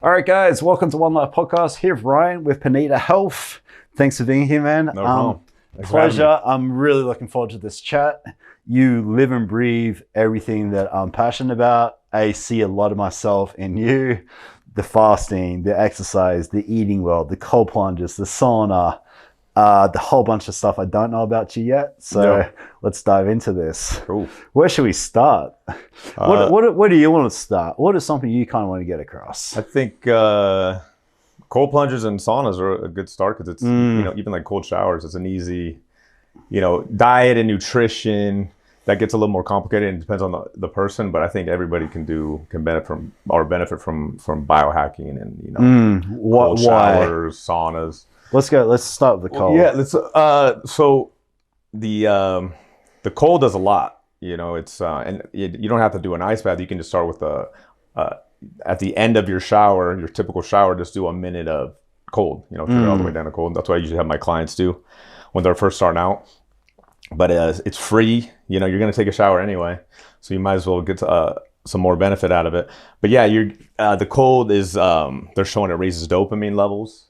All right, guys, welcome to Onelife Podcast. Here with Ryan with Pineda Health. Thanks for being here, man. No problem. Pleasure. I'm really looking forward to this chat. You live and breathe everything that I'm passionate about. I see a lot of myself in you. The fasting, the exercise, the eating well, the cold plunges, the sauna, the whole bunch of stuff I don't know about you yet. So Let's dive into this. Cool. Where should we start? What do you want to start? What is something you kind of want to get across? I think cold plunges and saunas are a good start because it's, even like cold showers, it's an easy, diet and nutrition. That gets a little more complicated and it depends on the person, but I think everybody can benefit from biohacking and, cold showers, saunas. Let's start with the cold. So the cold does a lot, it's, and you don't have to do an ice bath. You can just start with at the end of your shower, your typical shower, just do a minute of cold, all the way down to cold. That's what I usually have my clients do when they're first starting out. But it's free, you're going to take a shower anyway, so you might as well get some more benefit out of it. But yeah, the cold is, they're showing it raises dopamine levels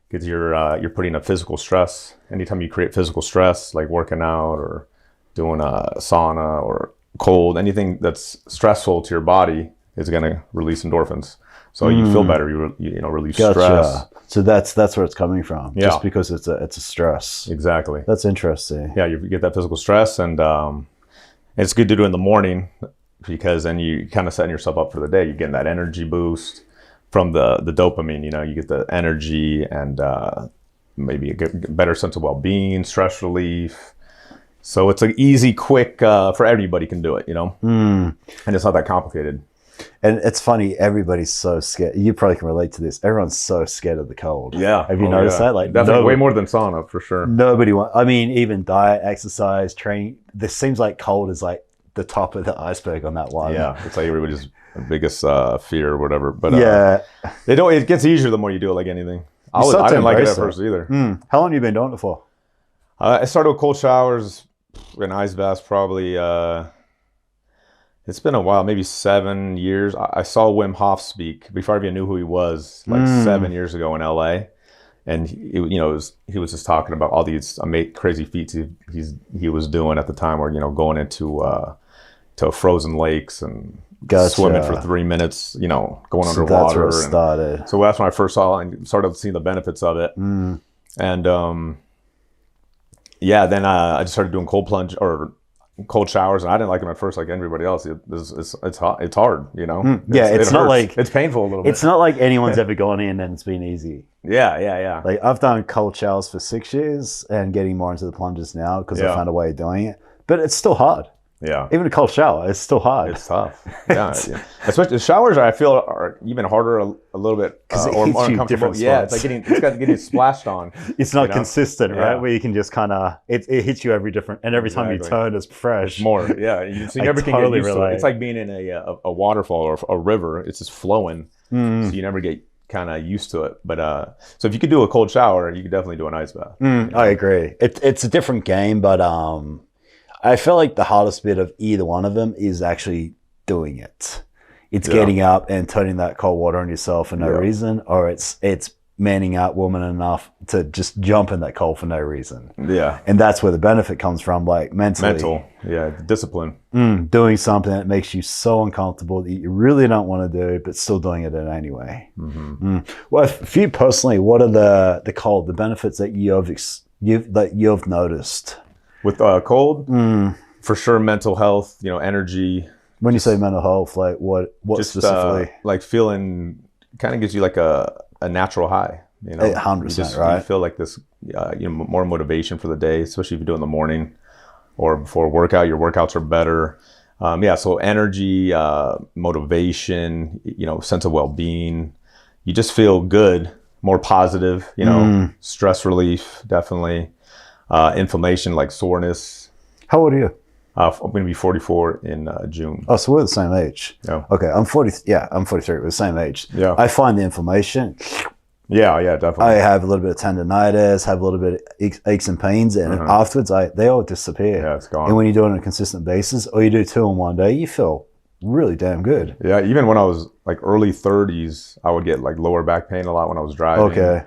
because you're putting up physical stress. Anytime you create physical stress, like working out or doing a sauna or cold, anything that's stressful to your body is going to release endorphins. So you feel better, you relieve stress. So that's where it's coming from. Yeah. Just because it's a stress. Exactly. That's interesting. Yeah, you get that physical stress, and it's good to do in the morning because then you kind of setting yourself up for the day. You're getting that energy boost from the dopamine. You get the energy and maybe a better sense of well-being, stress relief. So it's an easy, quick, for everybody can do it, and it's not that complicated. And it's funny, everybody's so scared. You probably can relate to this. Everyone's so scared of the cold. Yeah. Have you noticed that? Like, definitely way more than sauna, for sure. Nobody wants, even diet, exercise, training. This seems like cold is like the top of the iceberg on that one. Yeah. It's like everybody's biggest fear or whatever. But it gets easier the more you do it, like anything. I didn't like it at first either. How long have you been doing it for? I started with cold showers and ice baths probably, it's been a while, maybe 7 years. I saw Wim Hof speak before I even knew who he was, like 7 years ago in LA. And he was just talking about all these crazy feats he was doing at the time, where going into to frozen lakes and swimming for 3 minutes, going underwater. That's where it started. So that's when I first saw it and started seeing the benefits of it. And then I just started doing cold showers, and I didn't like them at first, like everybody else. It's hot. It's hard, It's not like it's painful a little bit. It's not like anyone's ever gone in and it's been easy. Yeah. Like I've done cold showers for 6 years and getting more into the plunges now because I found a way of doing it. But it's still hard. Yeah. Even a cold shower, it's still hard. It's tough. Yeah. Especially the showers, I feel, are even harder a little bit or more uncomfortable. Yeah, it's like getting splashed on. It's not consistent, right? Where you can just kind of it hits you every time you turn, it's fresh. It's more, yeah. So you never can get used to it. It's like being in a waterfall or a river. It's just flowing, so you never get kind of used to it. But so if you could do a cold shower, you could definitely do an ice bath. I agree. It's a different game, but I feel like the hardest bit of either one of them is actually doing it. It's getting up and turning that cold water on yourself for no reason, or it's manning out woman enough to just jump in that cold for no reason. Yeah. And that's where the benefit comes from, like mentally. Discipline. Doing something that makes you so uncomfortable that you really don't want to do, but still doing it anyway. Well, for you personally, what are the benefits that you've noticed? With cold, for sure, mental health, energy. When you say mental health, like what just, specifically? Like feeling, kind of gives you like a natural high. 100%, right? You feel like this, more motivation for the day, especially if you do it in the morning or before a workout. Your workouts are better. So energy, motivation, sense of well-being. You just feel good, more positive. Stress relief, definitely. Inflammation, like soreness. How old are you? I'm going to be 44 in June. Oh, so we're the same age. Yeah. Okay, I'm 40. Yeah, I'm 43. We're the same age. Yeah. I find the inflammation. Yeah, definitely. I have a little bit of tendonitis, have a little bit of aches and pains, and afterwards they all disappear. Yeah, it's gone. And when you do it on a consistent basis, or you do 2 in one day, you feel really damn good. Yeah, even when I was like early 30s, I would get like lower back pain a lot when I was driving. Okay.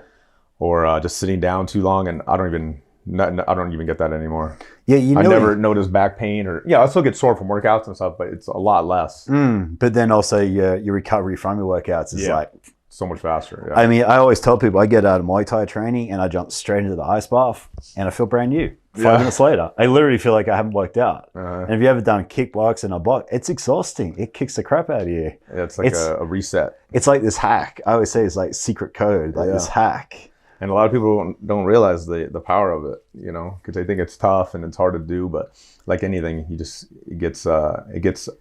Or just sitting down too long, and I don't even get that anymore. Yeah, I never notice back pain, or I still get sore from workouts and stuff, but it's a lot less. But then also your recovery from your workouts is like so much faster. Yeah. I mean, I always tell people I get out of Muay Thai training and I jump straight into the ice bath and I feel brand new. 5 minutes later, I literally feel like I haven't worked out. And if you ever done kickbox and a box, it's exhausting. It kicks the crap out of you. Yeah, it's like a reset. It's like this hack. I always say it's like secret code, like this hack. And a lot of people don't realize the power of it, because they think it's tough and it's hard to do. But like anything, it gets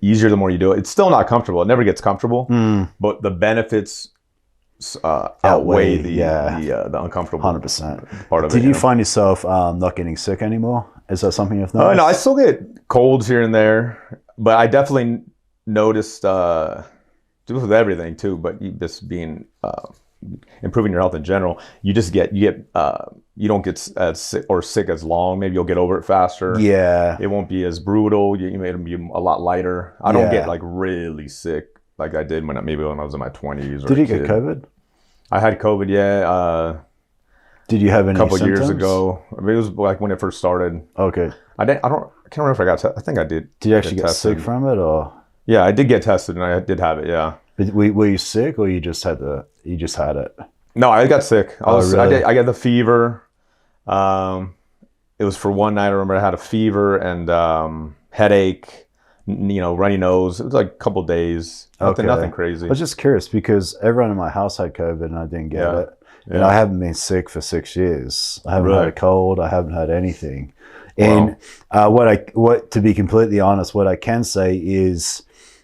easier the more you do it. It's still not comfortable. It never gets comfortable, but the benefits outweigh the uncomfortable 100% part of it. Did you find yourself not getting sick anymore? Is that something you've noticed? No, I still get colds here and there, but I definitely noticed with everything too. But just being improving your health in general, you don't get as sick as long. Maybe you'll get over it faster. Yeah, it won't be as brutal. You may be a lot lighter. I don't get like really sick like I did when I was in my 20s. Did you get COVID? I had COVID. Yeah. Did you have any a couple symptoms? Years ago? I mean, it was like when it first started. Okay. I can't remember if I got tested. I think I did. Did you actually get sick from it, or? Yeah, I did get tested, and I did have it. Yeah. But were you sick, or you just had it? No, I got sick. Really? I got the fever. It was for one night. I remember I had a fever and headache, runny nose. It was like a couple days. Nothing crazy. I was just curious because everyone in my house had COVID and I didn't get it. And I haven't been sick for 6 years. I haven't had a cold. I haven't had anything. And to be completely honest, what I can say is,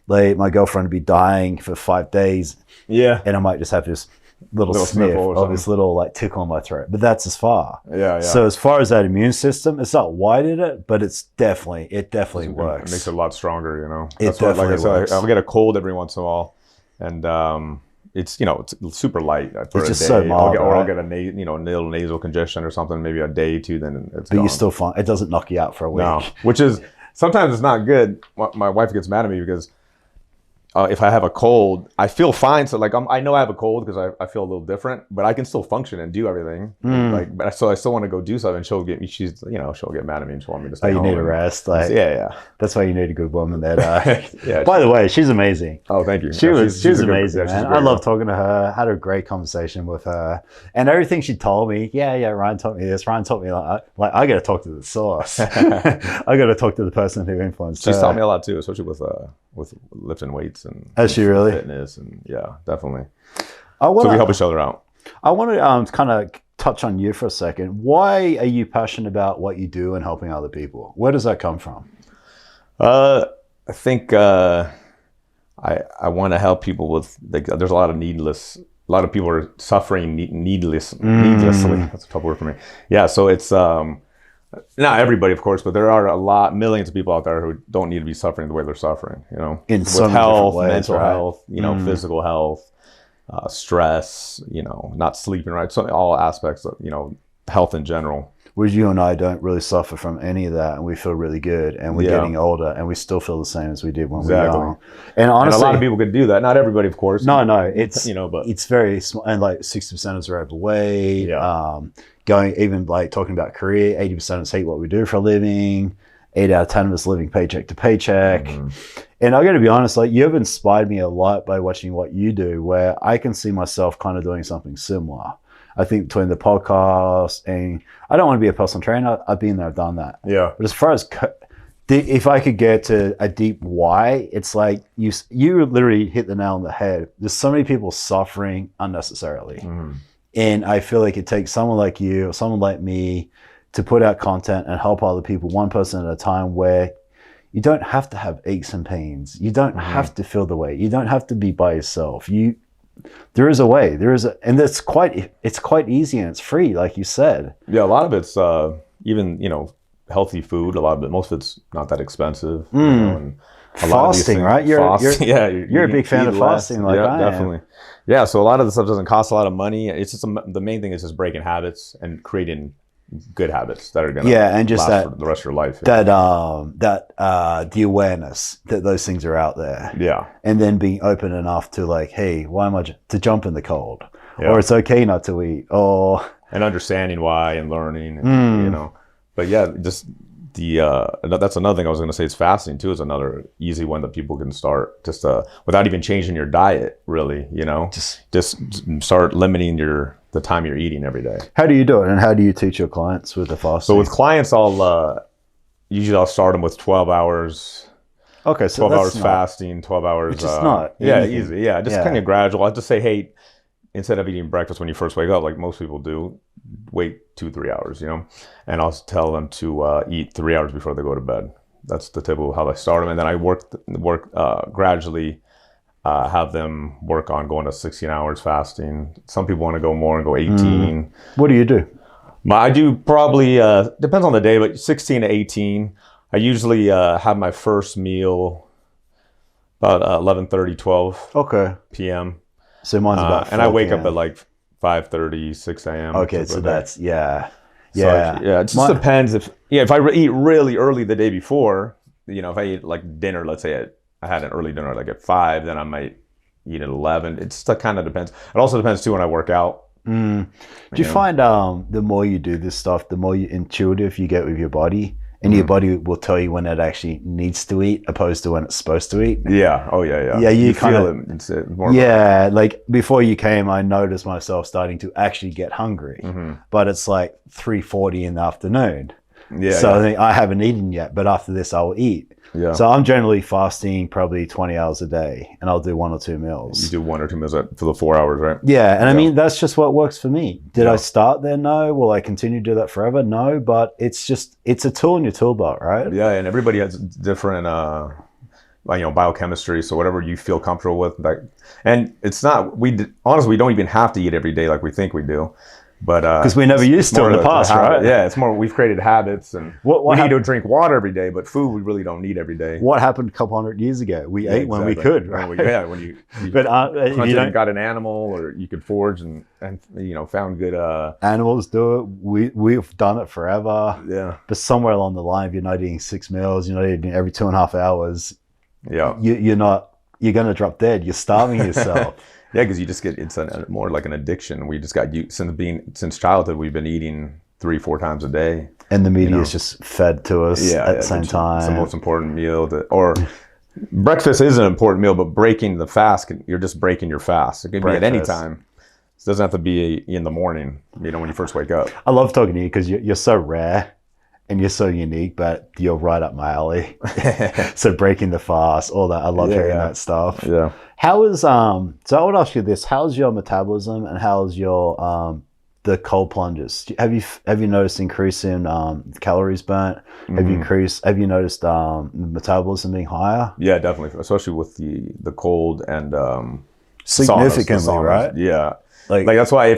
like, my girlfriend would be dying for 5 days. Yeah. And I might just have this little sniff or this little like tickle in my throat. But that's as far. Yeah. So as far as that immune system, it's not why did it, but it definitely works. It makes it a lot stronger, It definitely like I works. said, I'll get a cold every once in a while. And it's it's super light for it's just a day. so mild, I'll get a little nasal congestion or something, maybe a day, 2, then it's gone. You're still fine. It doesn't knock you out for a week. No, which is sometimes it's not good. My wife gets mad at me because if I have a cold, I feel fine. So like I know I have a cold because I feel a little different, but I can still function and do everything. So I still want to go do something. She'll get me. She'll get mad at me and she'll want me to stay home. You need a rest. Like, yeah. That's why you need a good woman. By the way, she's amazing. Oh, thank you. She was amazing, man. I love talking to her. Had a great conversation with her, and everything she told me. Yeah. Ryan taught me this. Ryan taught me like I got to talk to the source. I got to talk to the person who influenced her. She's taught me a lot too, especially with lifting weights and has she really fitness, and definitely. So we help each other out. I want to kind of touch on you for a second. Why are you passionate about what you do and helping other people? Where does that come from? I think I want to help people with there's a lot of people are suffering needlessly. That's a tough word for me. Yeah, so it's not everybody, of course, but there are millions of people out there who don't need to be suffering the way they're suffering, in with some health, ways, mental right? health, physical health, stress, not sleeping right. So all aspects of, health in general. Whereas you and I don't really suffer from any of that, and we feel really good, and we're getting older, and we still feel the same as we did when we were young. And honestly, a lot of people could do that. Not everybody, of course. No, it's but it's very small, and like 60% are overweight. Talking about career, 80% of us hate what we do for a living. 8 out of 10 of us living paycheck to paycheck. And I got to be honest, like, you've inspired me a lot by watching what you do, where I can see myself kind of doing something similar. I think between the podcast and I don't want to be a personal trainer. I've been there, I've done that. Yeah. But as far as if I could get to a deep why, it's like you literally hit the nail on the head. There's so many people suffering unnecessarily. And I feel like it takes someone like you or someone like me to put out content and help other people one person at a time, where you don't have to have aches and pains. You don't have to feel the way. You don't have to be by yourself. There is a way. And it's quite easy and it's free, like you said. Yeah, a lot of it's even healthy food. A lot of it, most of it's not that expensive. And fasting, right? You're a big fan of fasting, like I definitely. Yeah, so a lot of the stuff doesn't cost a lot of money. It's just the main thing is just breaking habits and creating good habits that are gonna and just last that for the rest of your life. The awareness that those things are out there. Yeah. And then being open enough to like, hey, why am I to jump in the cold? Or it's okay not to eat, and understanding why and learning, and, But yeah, just that's another thing I was going to say is fasting too is another easy one that people can start just without even changing your diet, really, just start limiting the time you're eating every day. How do you do it, and how do you teach your clients with the fasting? So with clients, I'll start them with 12 hours. Okay, so 12 hours fasting, 12 hours. Which is not easy. Yeah, just kind of gradual. I just say, hey, instead of eating breakfast when you first wake up, like most people do, wait 2-3 hours, and I'll tell them to eat 3 hours before they go to bed. That's the typical how I start them. And then I work gradually, have them work on going to 16 hours fasting. Some people want to go more and go 18. What do you do? I do probably, depends on the day, but 16 to 18. I usually have my first meal about 11:30, 12 p.m. So mine's about 4 and I wake up at like 5:30, 6 a.m. Okay, so that's, So it just depends if I eat really early the day before, if I eat like dinner, let's say I had an early dinner like at 5, then I might eat at 11. It just kind of depends. It also depends too when I work out. Do you find the more you do this stuff, the more intuitive you get with your body? And your body will tell you when it actually needs to eat opposed to when it's supposed to eat. Yeah. Oh, yeah. Yeah, you feel it. It's more like before you came, I noticed myself starting to actually get hungry. But it's like 3:40 in the afternoon. So I haven't eaten yet, but after this, I'll eat. Yeah. So I'm generally fasting probably 20 hours a day, and I'll do 1 or 2 meals. You do 1 or 2 meals for the 4 hours, right? Yeah, and I mean, that's just what works for me. Did I start there? No. Will I continue to do that forever? No, but it's a tool in your tool belt, right? Yeah, and everybody has different, biochemistry, so whatever you feel comfortable with. And it's not, honestly, we don't even have to eat every day like we think we do. But because we never used to in the past, right? Yeah, it's more we've created habits, and we need to drink water every day, but food we really don't need every day. What happened a couple hundred years ago? We ate when we could, right? When you but if you got an animal, or you could forge and found good. Animals do it. We've done it forever. Yeah. But somewhere along the line, if you're not eating 6 meals, you're not eating every 2.5 hours. Yeah. You're going to drop dead. You're starving yourself. Yeah, because you just get more like an addiction. We just got since childhood. We've been eating 3-4 times a day, and the media is just fed to us at the same time. It's the most important meal, or breakfast is an important meal, but breaking the fast, you're just breaking your fast. It can be at any time. It doesn't have to be in the morning. When you first wake up. I love talking to you because you're so rare. And you're so unique, but you're right up my alley. So breaking the fast, all that. I love hearing that stuff. Yeah. How is so I would ask you this: how's your metabolism, and how's your the cold plunges? Have you noticed increase in calories burnt? Have you noticed metabolism being higher? Yeah, definitely, especially with the cold and significantly, saunas, right? Yeah, like that's why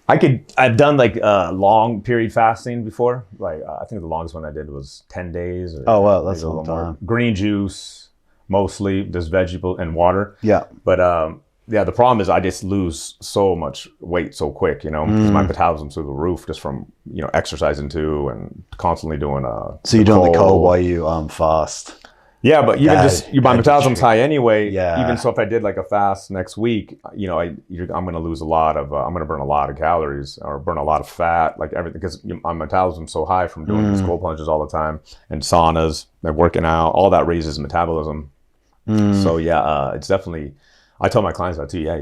I've done like long period fasting before. Like I think the longest one I did was 10 days. Oh wow, that's a long time. Green juice, mostly just vegetable and water. Yeah. But the problem is I just lose so much weight so quick, because my metabolism's through the roof just from exercising too and constantly doing So you're doing the cold while you fast. Yeah, but even my metabolism's high anyway. Yeah. Even so, if I did like a fast next week, I'm going to lose I'm going to burn a lot of calories or burn a lot of fat, like everything, because my metabolism's so high from doing these cold plunges all the time and saunas and working out. All that raises metabolism. So it's definitely. I tell my clients that too. Yeah,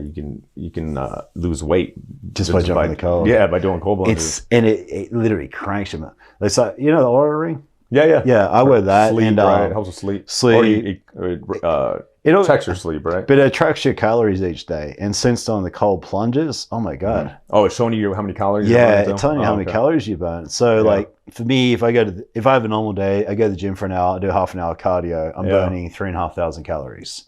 you can lose weight just by jumping the cold. Yeah, by doing cold plunges. It literally cranks you. It's like the Oura Ring. Yeah. I wear that. Sleep, and right? It helps with sleep. Sleep. Or it checks your sleep, right? But it tracks your calories each day. And since doing the cold plunges, oh my God. Oh, it's showing you how many calories. Yeah, it's telling you how many calories you burn. So like for me, if I have a normal day, I go to the gym for an hour, I do half an hour cardio, I'm burning 3,500 calories.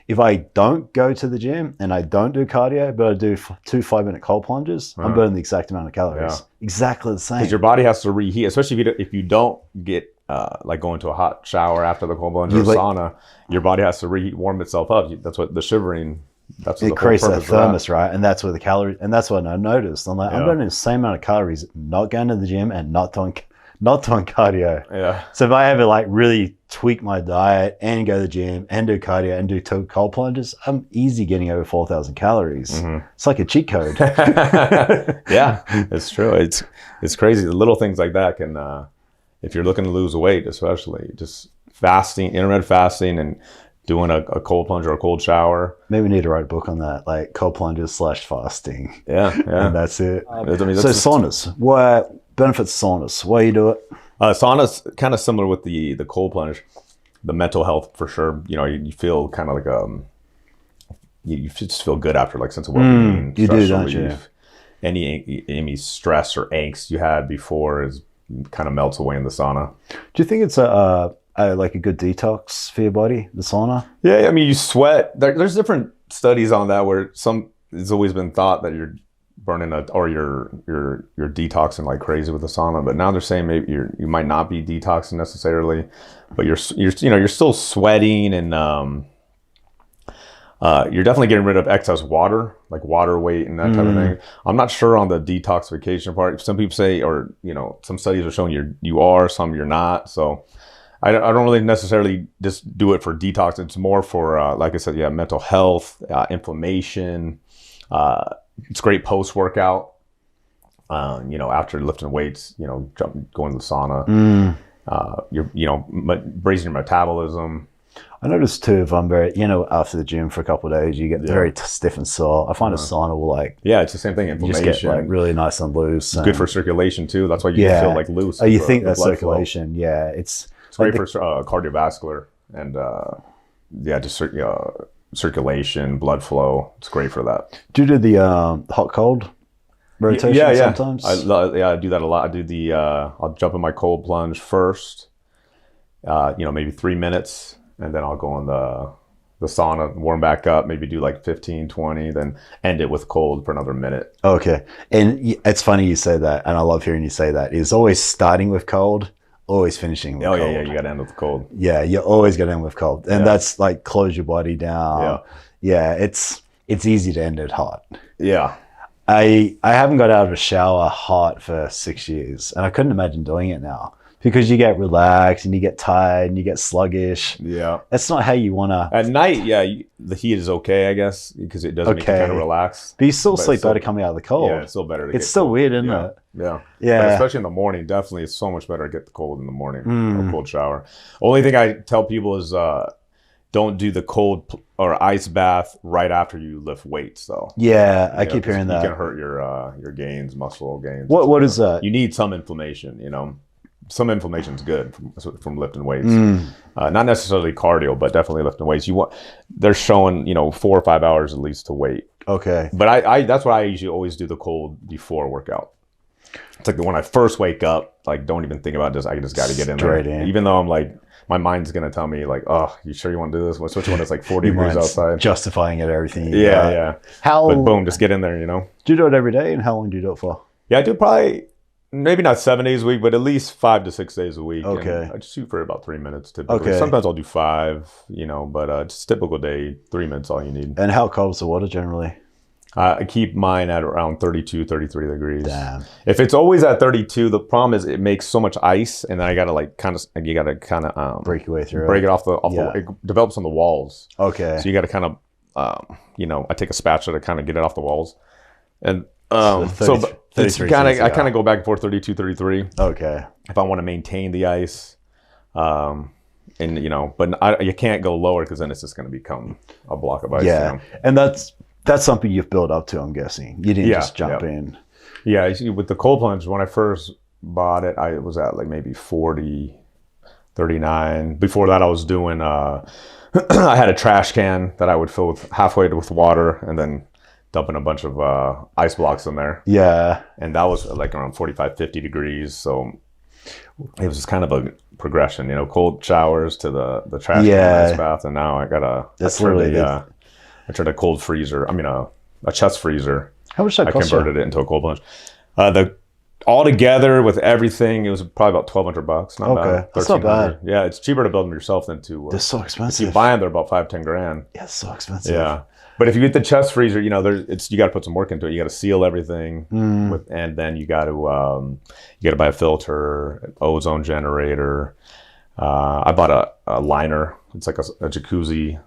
If I don't go to the gym and I don't do cardio, but I do 2 5-minute cold plunges, I'm burning the exact amount of calories. Yeah. Exactly the same. Because your body has to reheat, especially if you don't get go into a hot shower after the cold plunge or sauna, your body has to warm itself up. That's what the shivering That's it creates that thermos, right? And that's where the calories, and that's what I noticed. I'm like, I'm burning the same amount of calories not going to the gym and not doing cardio. Yeah. So if I ever like really tweak my diet and go to the gym and do cardio and do two cold plunges, I'm easy getting over 4,000 calories. Mm-hmm. It's like a cheat code. Yeah, it's true. It's crazy. The little things like that can, if you're looking to lose weight, especially just fasting, intermittent fasting, and doing a cold plunge or a cold shower. Maybe we need to write a book on that, like cold plunges / fasting. Yeah. And that's it. That's saunas. What benefits saunas? Why you do it? Sauna's kind of similar with the cold plunge. The mental health for sure. You feel kind of like you just feel good after, like sense of well-being. You do, don't you? Any stress or angst you had before kind of melts away in the sauna. Do you think it's like a good detox for your body, the sauna? Yeah, I mean, you sweat. There's different studies on that where it's always been thought that you're burning or you're detoxing like crazy with the sauna, but now they're saying maybe you might not be detoxing necessarily, but you're still sweating, and you're definitely getting rid of excess water, like water weight and that type of thing. I'm not sure on the detoxification part. Some people say, or some studies are showing you are, some you're not. So I don't really necessarily just do it for detox. It's more for, like I said, mental health, inflammation. It's great post-workout, after lifting weights, going to the sauna, you're, raising your metabolism. I noticed too, if I'm very, after the gym for a couple of days, you get very stiff and sore. I find a sauna will it's the same thing. Inflammation. You just get like really nice and loose. It's good for circulation too. That's why you feel like loose. Oh, you think that's circulation? Flow. Yeah, it's great for cardiovascular and just circulation, blood flow. It's great for that. Do you do the hot cold rotation sometimes? I do that a lot. I do I'll jump in my cold plunge first, maybe 3 minutes, and then I'll go in the sauna, warm back up, maybe do like 15, 20, then end it with cold for another minute. Okay. And it's funny you say that, and I love hearing you say that. It's always starting with cold, always finishing with cold. Yeah, you got to end with cold. Yeah, you always got to end with cold. And that's like close your body down. Yeah, it's easy to end it hot. Yeah. I haven't got out of a shower hot for 6 years, and I couldn't imagine doing it now. Because you get relaxed and you get tired and you get sluggish. Yeah. That's not how you want to. At night, the heat is okay, I guess, because it does make you kind of relax. But you still sleep better coming out of the cold. Yeah, it's still better. It's still weird, isn't it? Yeah. Yeah. But especially in the morning, definitely it's so much better to get the cold in the morning, or cold shower. Only thing I tell people is don't do the cold or ice bath right after you lift weights, though. Yeah, I keep hearing that. You can hurt your gains, muscle gains. What is that? You need some inflammation, Some inflammation is good from lifting weights. Not necessarily cardio, but definitely lifting weights. They're showing 4 or 5 hours at least to wait. Okay. But I that's why I usually always do the cold before workout. It's like when I first wake up, like don't even think about this. I just got to get in there. Even though I'm like, my mind's gonna tell me like, oh, you sure you want to do this? Especially when it's like 40 degrees outside. Justifying it, everything. Yeah. But boom, just get in there. Do you do it every day, and how long do you do it for? Yeah, I do probably. Maybe not 7 days a week, but at least 5 to 6 days a week. Okay. And I just shoot for about 3 minutes typically. Okay. Sometimes I'll do 5, but just typical day, 3 minutes all you need. And how cold is the water generally? I keep mine at around 32, 33 degrees. Damn. If it's always at 32, the problem is it makes so much ice, and then I gotta break your way through. Break it off the it develops on the walls. Okay. So you gotta kind of I take a spatula to kind of get it off the walls, and it's kind of I kind of go back and forth 32, 33. Okay. If I want to maintain the ice, but you can't go lower because then it's just going to become a block of ice. Yeah, and that's something you've built up to. I'm guessing you didn't just jump in. Yeah, you see, with the cold plunge, when I first bought it, I was at like maybe 40, 39. Before that, I was doing. I had a trash can that I would fill halfway with water, and then dumping a bunch of ice blocks in there. Yeah. And that was like around 45, 50 degrees. So it was just kind of a progression, cold showers to the trash can ice bath. And now I got I tried a cold freezer. I mean, a chest freezer. How much did that cost? I converted it into a cold plunge. All together with everything, it was probably about $1,200. Not bad. That's not bad. Yeah, it's cheaper to build them yourself than to. They're so expensive. If you buy them, they're about $5-10 grand. Yeah, it's so expensive. Yeah. But if you get the chest freezer, you know, you got to put some work into it. You got to seal everything, and then you got to buy a filter, an ozone generator. I bought a liner. It's like a jacuzzi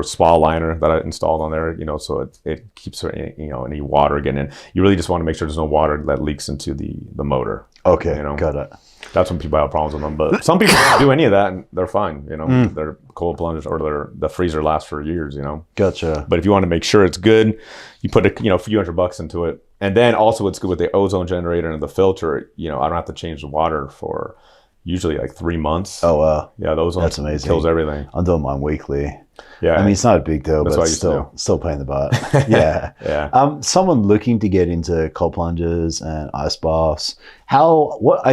spa liner that I installed on there. You know, so it keeps any water getting in. You really just want to make sure there's no water that leaks into the motor. Okay, you know? Got it. That's when people have problems with them. But some people don't do any of that and they're fine. You know, their cold plunge or the freezer lasts for years, you know. Gotcha. But if you want to make sure it's good, you put a few $100 into it. And then also it's good with the ozone generator and the filter. You know, I don't have to change the water for usually like 3 months. Oh, wow. Yeah, the ozone That's amazing. kills everything. I'm doing mine weekly. Yeah. I mean, it's not a big deal, That's but what I used to still pain in the butt. Yeah. Yeah. Someone looking to get into cold plunges and ice baths, what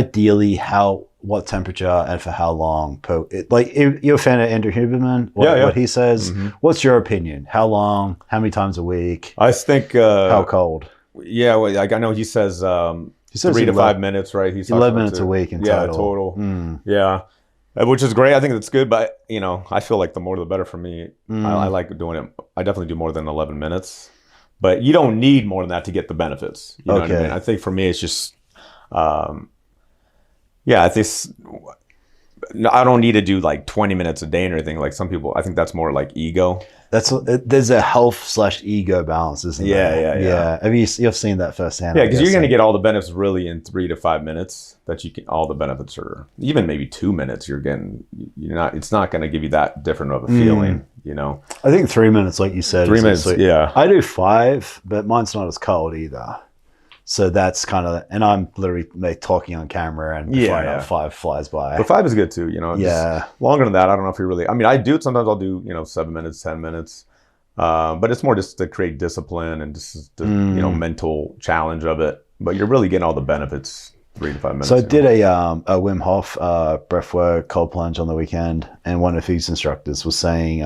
temperature and for how long you're a fan of Andrew Huberman, what he says. What's your opinion? How long, how many times a week? I think how cold? Yeah, well, like I know he says 3 to 5 minutes, right? He's 11 minutes a week in total. Yeah, total. Yeah. Which is great. I think that's good, but you know, I feel like the more the better for me. I like doing it. I definitely do more than 11 minutes, but you don't need more than that to get the benefits. You know what I mean? I think for me, it's just, I don't need to do like 20 minutes a day or anything. Like some people, I think that's more like ego. There's a health/ego balance, isn't there? Yeah. You've seen that firsthand. Yeah, because you're going to get all the benefits really in 3 to 5 minutes. All the benefits are even maybe 2 minutes. It's not going to give you that different of a feeling. You know. I think 3 minutes, like you said. 3 minutes. Yeah. I do 5, but mine's not as cold either. So that's kind of, and I'm literally talking on camera and 5 flies by. But 5 is good too, you know. Longer than that, I don't know if you really, I mean, I do, sometimes I'll do, 7 minutes, 10 minutes. But it's more just to create discipline and just the, mental challenge of it. But you're really getting all the benefits 3 to 5 minutes. So I did a Wim Hof breathwork cold plunge on the weekend. And one of his instructors was saying,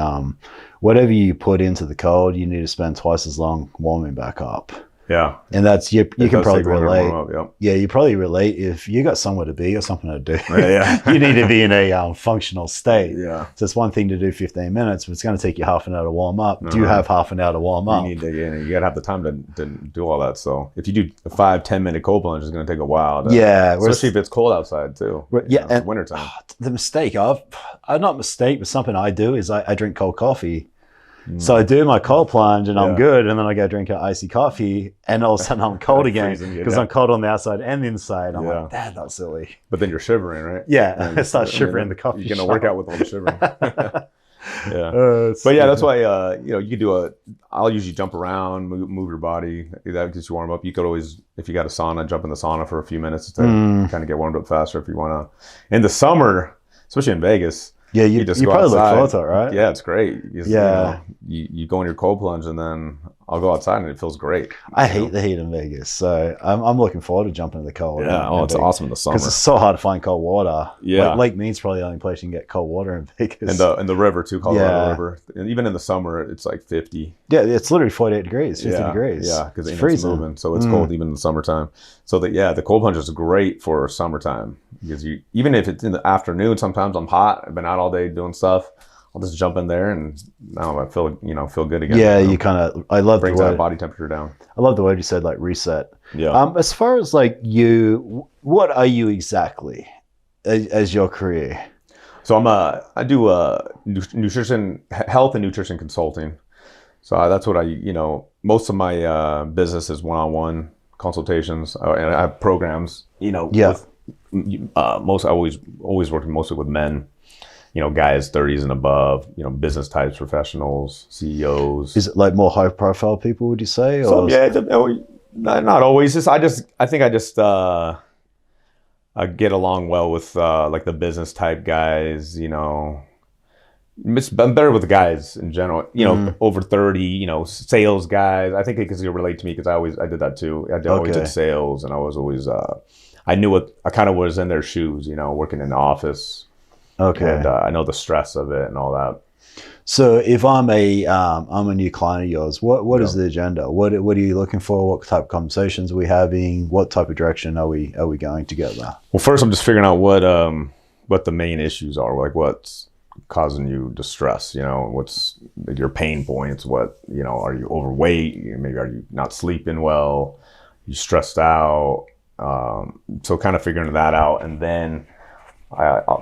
whatever you put into the cold, you need to spend twice as long warming back up. Yeah. And that's, you can probably relate. Yep. Yeah, you probably relate if you got somewhere to be or something to do. Yeah. You need to be in a functional state. Yeah. So it's one thing to do 15 minutes, but it's going to take you half an hour to warm up. Do you have half an hour to warm up? You got to have the time to do all that. So if you do a 5-10 minute cold plunge, it's going to take a while. Especially if it's cold outside too. It's wintertime. The mistake but something I do is I drink cold coffee. So I do my cold plunge and I'm good, and then I go drink an icy coffee, and all of a sudden I'm cold again because I'm cold on the outside and the inside. I'm like, that's silly. But then you're shivering, right? Yeah, I start shivering in the coffee. You're gonna work out with all the shivering. But yeah, that's why you could do I'll usually jump around, move your body. That gets you warm up. You could always, if you got a sauna, jump in the sauna for a few minutes to kind of get warmed up faster if you want to. In the summer, especially in Vegas. Yeah, you probably look forward to it, right? Yeah, it's great. You go in your cold plunge and then I'll go outside and it feels great. I hate the heat in Vegas, so I'm looking forward to jumping in the cold. Yeah, it's awesome in the summer. Because it's so hard to find cold water. Yeah. Lake Mead's probably the only place you can get cold water in Vegas. And the river too, Colorado River. And even in the summer, it's like 50. Yeah, it's literally 48 degrees, 50 degrees. Yeah, because it's moving, so it's cold even in the summertime. So the cold plunge is great for summertime because even if it's in the afternoon, sometimes I'm hot. I've been out all day doing stuff. I'll just jump in there and now I feel good again. Yeah, you kind of, I love brings that body temperature down. I love the word you said, like reset. Yeah. As far as like what are you exactly as your career? So I do nutrition, health and nutrition consulting. So that's what most of my business is one-on-one consultations, and I have programs. With, I always working mostly with men. Guys 30s and above, business types, professionals, CEOs. Is it like more high profile people, would you say? Or not always. I think I get along well with like the business type guys, I'm better with the guys in general, over 30, sales guys. I think because you relate to me because I did that too. I always did sales, and I was always, I kind of was in their shoes, working in the office. Okay. And I know the stress of it and all that. So if I'm a new client of yours, what is the agenda? What are you looking for? What type of conversations are we having? What type of direction are we going together? Well, first I'm just figuring out what the main issues are, like what's causing you distress? You know, what's your pain points? What, you know, are you overweight? Maybe are you not sleeping well? You stressed out? So kind of figuring that out. And then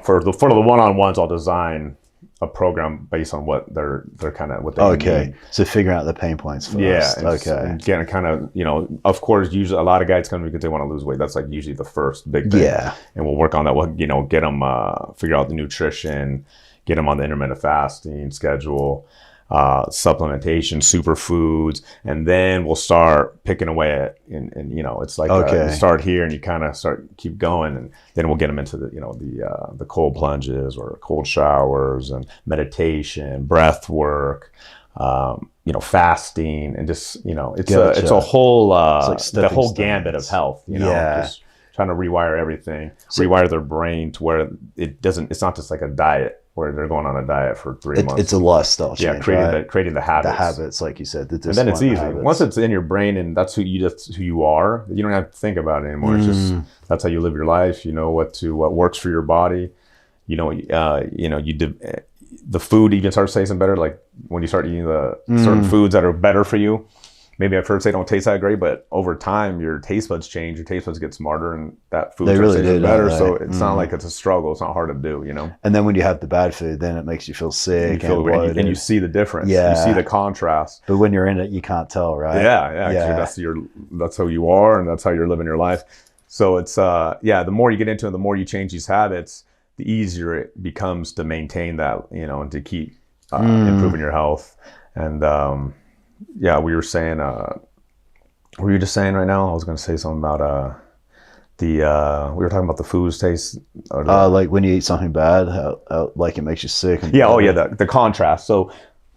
for the one-on-ones, I'll design a program based on what they're kind of what they need. So figuring out the pain points first. And getting kind of, you know, of course, usually a lot of guys come because they want to lose weight. That's like usually the first big thing. Yeah. And we'll work on that. We'll, you know, get them, figure out the nutrition, get them on the intermittent fasting schedule, supplementation, superfoods, and then we'll start picking away at, and you know, it's like you start here and you kind of keep going, and then we'll get them into the, you know, the cold plunges or cold showers and meditation, breath work, you know, fasting, and just, you know, it's a whole the whole gambit of health, you know, just trying to rewire everything, rewire their brain to where it's not just like a diet where they're going on a diet for 3 months. It's a lifestyle change, creating the habits. The habits, like you said. And then it's easy. Once it's in your brain and that's who you are, you don't have to think about it anymore. It's just, that's how you live your life. You know what works for your body. You know, the food even starts tasting better. Like when you start eating the certain foods that are better for you. Maybe at first they don't taste that great, but over time your taste buds change. Your taste buds get smarter, and that food starts tasting better. So it's not like it's a struggle. It's not hard to do, you know. And then when you have the bad food, then it makes you feel sick and you see the difference. You see the contrast. But when you're in it, you can't tell, right? Yeah. That's who you are, and that's how you're living your life. So it's the more you get into it, the more you change these habits, the easier it becomes to maintain that, you know, and to keep improving your health. And we were saying, what were you just saying right now? I was going to say something about we were talking about the foods taste. Like when you eat something bad, how like it makes you sick. The contrast. So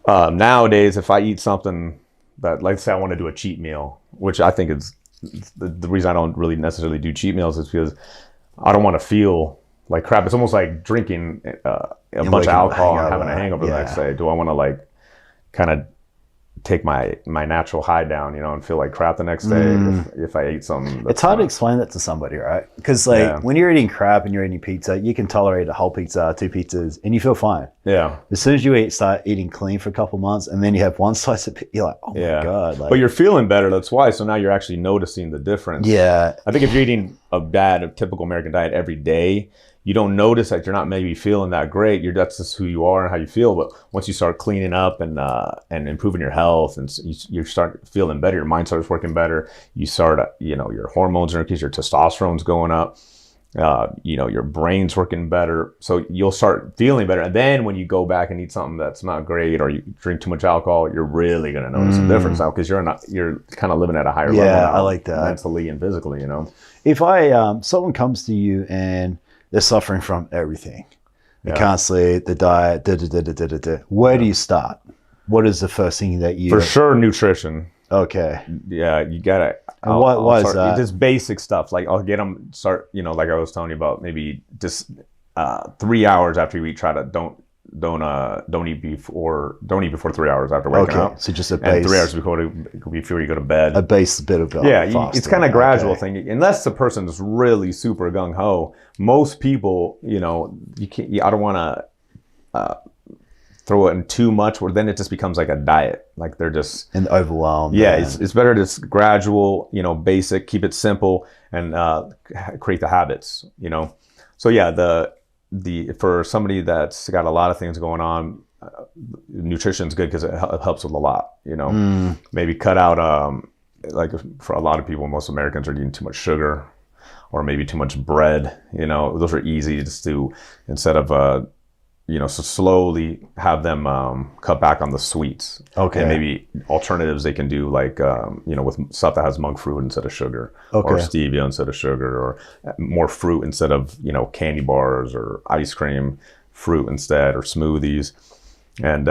nowadays, if I eat something that, like say I want to do a cheat meal, which I think is the reason I don't really necessarily do cheat meals is because I don't want to feel like crap. It's almost like drinking a bunch of alcohol and having a hangover the next day. Do I want to like kind of take my natural high down, you know, and feel like crap the next day if I ate something? It's hard to explain that to somebody, right? Because like when you're eating crap and you're eating pizza, you can tolerate a whole pizza, 2 pizzas, and you feel fine. Yeah. As soon as you start eating clean for a couple months, and then you have one slice of pizza, you're like, oh my God. Like, but you're feeling better, that's why. So now you're actually noticing the difference. Yeah. I think if you're eating a typical American diet every day, you don't notice that you're not maybe feeling that great. That's just who you are and how you feel. But once you start cleaning up and improving your health, and you start feeling better, your mind starts working better. You start, you know, your hormones are increased, your testosterone's going up. You know, your brain's working better. So you'll start feeling better. And then when you go back and eat something that's not great, or you drink too much alcohol, you're really going to notice a difference now, because you're kind of living at a higher level. Yeah, I like that. Mentally and physically, you know. If someone comes to you and they're suffering from everything. They can't sleep, the diet, Where do you start? What is the first thing that you... For sure, nutrition. Okay. Yeah, you gotta... What is that? Just basic stuff. Like I'll get them you know, like I was telling you about, maybe just 3 hours after you eat, try to don't eat before 3 hours after waking up. So just a and base. 3 hours before you go to bed. A base bit of it's kind of gradual thing. Unless the person is really super gung ho, most people, you know, you can't. I don't want to throw it in too much, where then it just becomes like a diet. Like they're just overwhelmed. Yeah, it's better to just gradual, you know, basic, keep it simple, and create the habits. You know, so for somebody that's got a lot of things going on, nutrition's good because it helps with a lot, you know. Maybe cut out, like for a lot of people, most Americans are eating too much sugar, or maybe too much bread, you know. Those are easy just to, instead of, you know, so slowly have them cut back on the sweets. Okay. And maybe alternatives they can do, like, you know, with stuff that has monk fruit instead of sugar, or stevia instead of sugar, or more fruit instead of, you know, candy bars or ice cream, fruit instead, or smoothies. And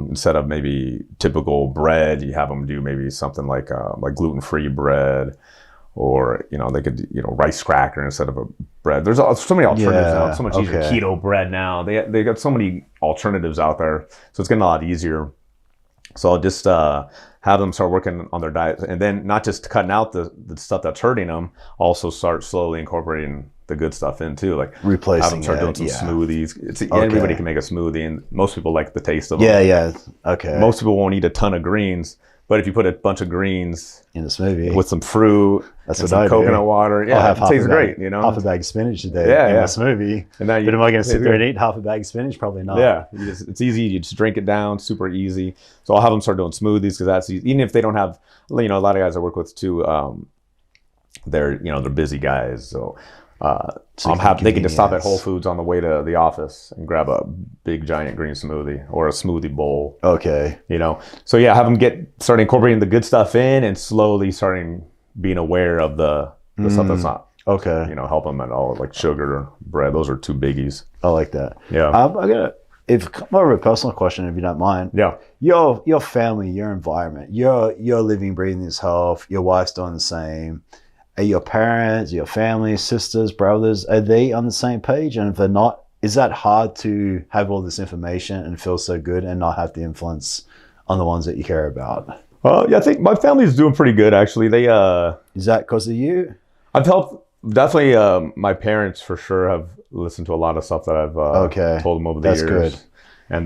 instead of maybe typical bread, you have them do maybe something like gluten-free bread, or, you know, they could, you know, rice cracker instead of a bread. There's so many alternatives now. It's so much easier. Keto bread now. They got so many alternatives out there. So it's getting a lot easier. So I'll just have them start working on their diet, and then not just cutting out the stuff that's hurting them, also start slowly incorporating the good stuff in too. Like replacing have them start doing some smoothies. Everybody can make a smoothie, and most people like the taste of them. Yeah. Okay. Most people won't eat a ton of greens, but if you put a bunch of greens in the smoothie with some fruit, that's and what I some coconut do. water, it tastes great. You know, half a bag of spinach a day in my smoothie. And now but am I going to sit there and eat half a bag of spinach? Probably not. Yeah, it's easy. You just drink it down, super easy. So I'll have them start doing smoothies because that's easy. Even if they don't have, a lot of guys I work with too. They're busy guys, so they can just stop at Whole Foods on the way to the office and grab a big giant green smoothie or a smoothie bowl. Okay. So yeah, have them start incorporating the good stuff in and slowly starting being aware of the stuff that's not. Okay. Help them at all, like sugar, bread. Those are two biggies. I like that. Yeah. More of a personal question, if you don't mind. Yeah. Your family, your environment, you're living, breathing this health. Your wife's doing the same. Are your parents, your family, sisters, brothers, are they on the same page? And if they're not, is that hard to have all this information and feel so good and not have the influence on the ones that you care about? Well, yeah, I think my family's doing pretty good, actually. They Is that because of you? I've helped, definitely, my parents for sure have listened to a lot of stuff that I've told them over the years. That's good. And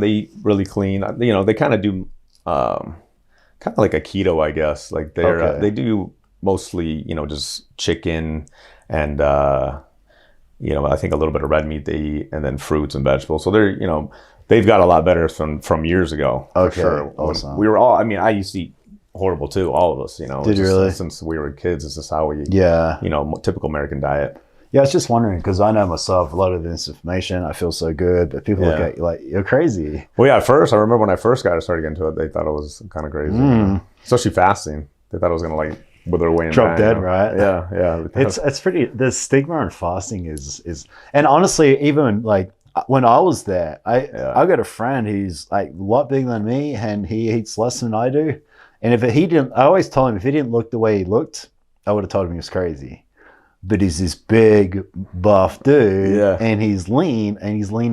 they eat really clean. They kind of do kind of like a keto, I guess. Like they do mostly, just chicken and, I think a little bit of red meat they eat, and then fruits and vegetables. So they've got a lot better from years ago. For sure. Awesome. We were all, I used to eat horrible too, all of us, Did you really? Since we were kids, it's just how we, typical American diet. Yeah, I was just wondering, because I know myself, a lot of this information, I feel so good, but people look at you like, you're crazy. Well, yeah, at first, I remember when I first started getting into it, they thought it was kind of crazy. Especially fasting. They thought it was going to wither away and drop dead, right? Yeah. It's pretty, the stigma on fasting is, and honestly, even when I was there, I got a friend who's a lot bigger than me, and he eats less than I do. And I always told him if he didn't look the way he looked, I would have told him he was crazy. But he's this big, buff dude, and he's lean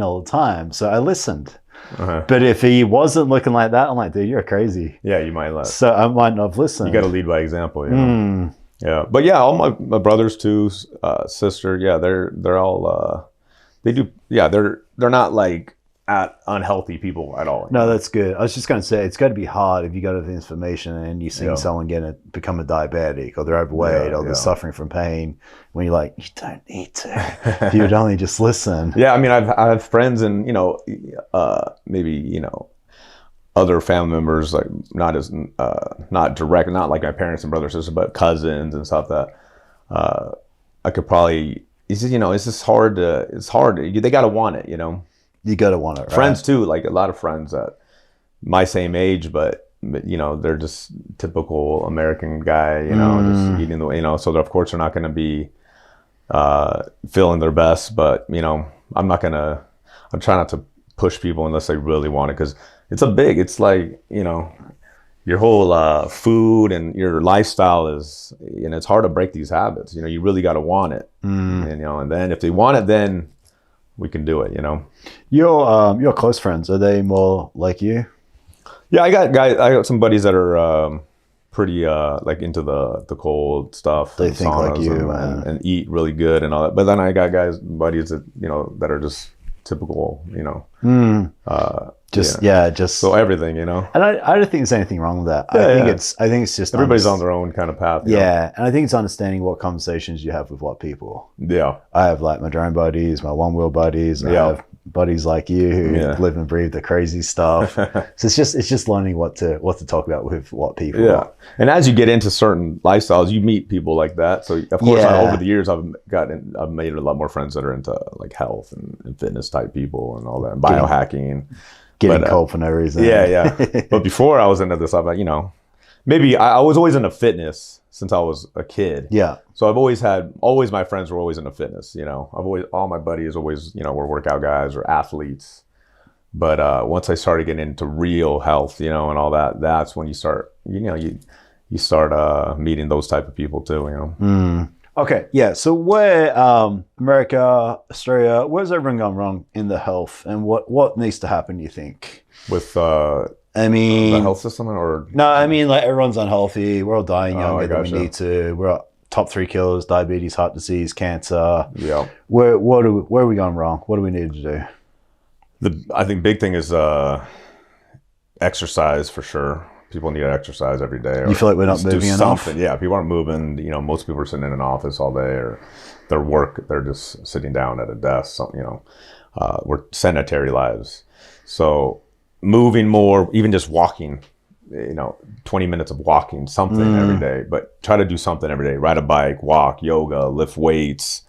all the time. So I listened. But if he wasn't looking like that, I'm like, dude, you're crazy. Yeah, you might let. So I might not have listened. You got to lead by example. Yeah, but yeah, all my brothers too, sister. Yeah, they're all. They do. Yeah, they're not at unhealthy people at all. No, that's good. I was just going to say, it's got to be hard if you got the information and you see someone become a diabetic, or they're overweight, or they're suffering from pain, when you're like, you don't need to. If you would only just listen. Yeah, I have friends and, maybe, other family members, like not direct, not like my parents and brothers and sisters, but cousins and stuff that I could probably, it's just hard. They got to want it, You gotta want it, right? Friends too, like a lot of friends at my same age, but they're just typical American guy, just eating the way, so of course they're not going to be feeling their best, but I'm trying not to push people unless they really want it, because it's like, your whole food and your lifestyle is, it's hard to break these habits. You really got to want it, and then if they want it, then we can do it, Your close friends, are they more like you? Yeah, I got some buddies that are pretty into the cold stuff. They think like you and eat really good and all that. But then I got buddies that that are just typical, just so everything, And I don't think there's anything wrong with that. I think it's just everybody's on their own kind of path. And I think it's understanding what conversations you have with what people. Yeah, I have my drone buddies, my one wheel buddies. I have buddies like you who live and breathe the crazy stuff. So it's just learning what to talk about with what people. Yeah, and as you get into certain lifestyles, you meet people like that. So of course, over the years, I've made a lot more friends that are into health and fitness type people and all that, and biohacking. Getting cold for no reason. Yeah. But before I was into this, maybe I was always into fitness since I was a kid. Yeah. So I've always my friends were always into fitness. All my buddies always, were workout guys or athletes. But once I started getting into real health, and all that, that's when you start, you start meeting those type of people too. Okay, yeah. So where America, Australia, where's everyone gone wrong in the health, and what needs to happen, you think? With the health system, or no? Everyone's unhealthy. We're all dying younger than we need to. top 3 killers: diabetes, heart disease, cancer. Yeah. Where are we going wrong? What do we need to do? I think big thing is exercise for sure. People need to exercise every day. You feel like we're not moving enough? Yeah, people aren't moving. You know, most people are sitting in an office all day, or they're just sitting down at a desk. We're sedentary lives. So moving more, even just walking, 20 minutes of walking, something every day, but try to do something every day. Ride a bike, walk, yoga, lift weights,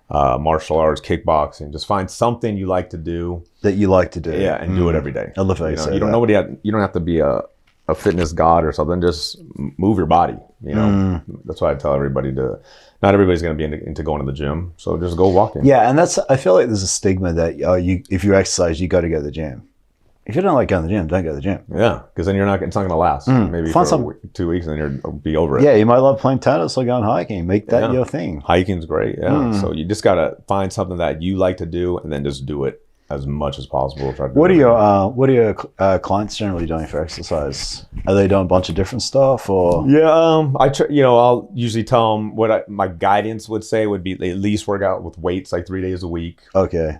martial arts, kickboxing. Just find something you like to do. That you like to do. Yeah, and do it every day. I love how you say that. You don't have to be a fitness god or something. Just move your body. That's why I tell everybody not everybody's going to be into going to the gym. So just go walking. Yeah, and I feel like there's a stigma that if you exercise, you got to go to the gym. If you don't like going to the gym, don't go to the gym. Yeah, because then it's not going to last. Maybe for 2 weeks, and then you'll be over it. Yeah, you might love playing tennis or going hiking. Make that your thing. Hiking's great. Yeah. So you just got to find something that you like to do, and then just do it as much as possible. What are your clients generally doing for exercise? Are they doing a bunch of different stuff, or? Yeah, I'll usually tell them my guidance would say would be at least work out with weights like 3 days a week. Okay.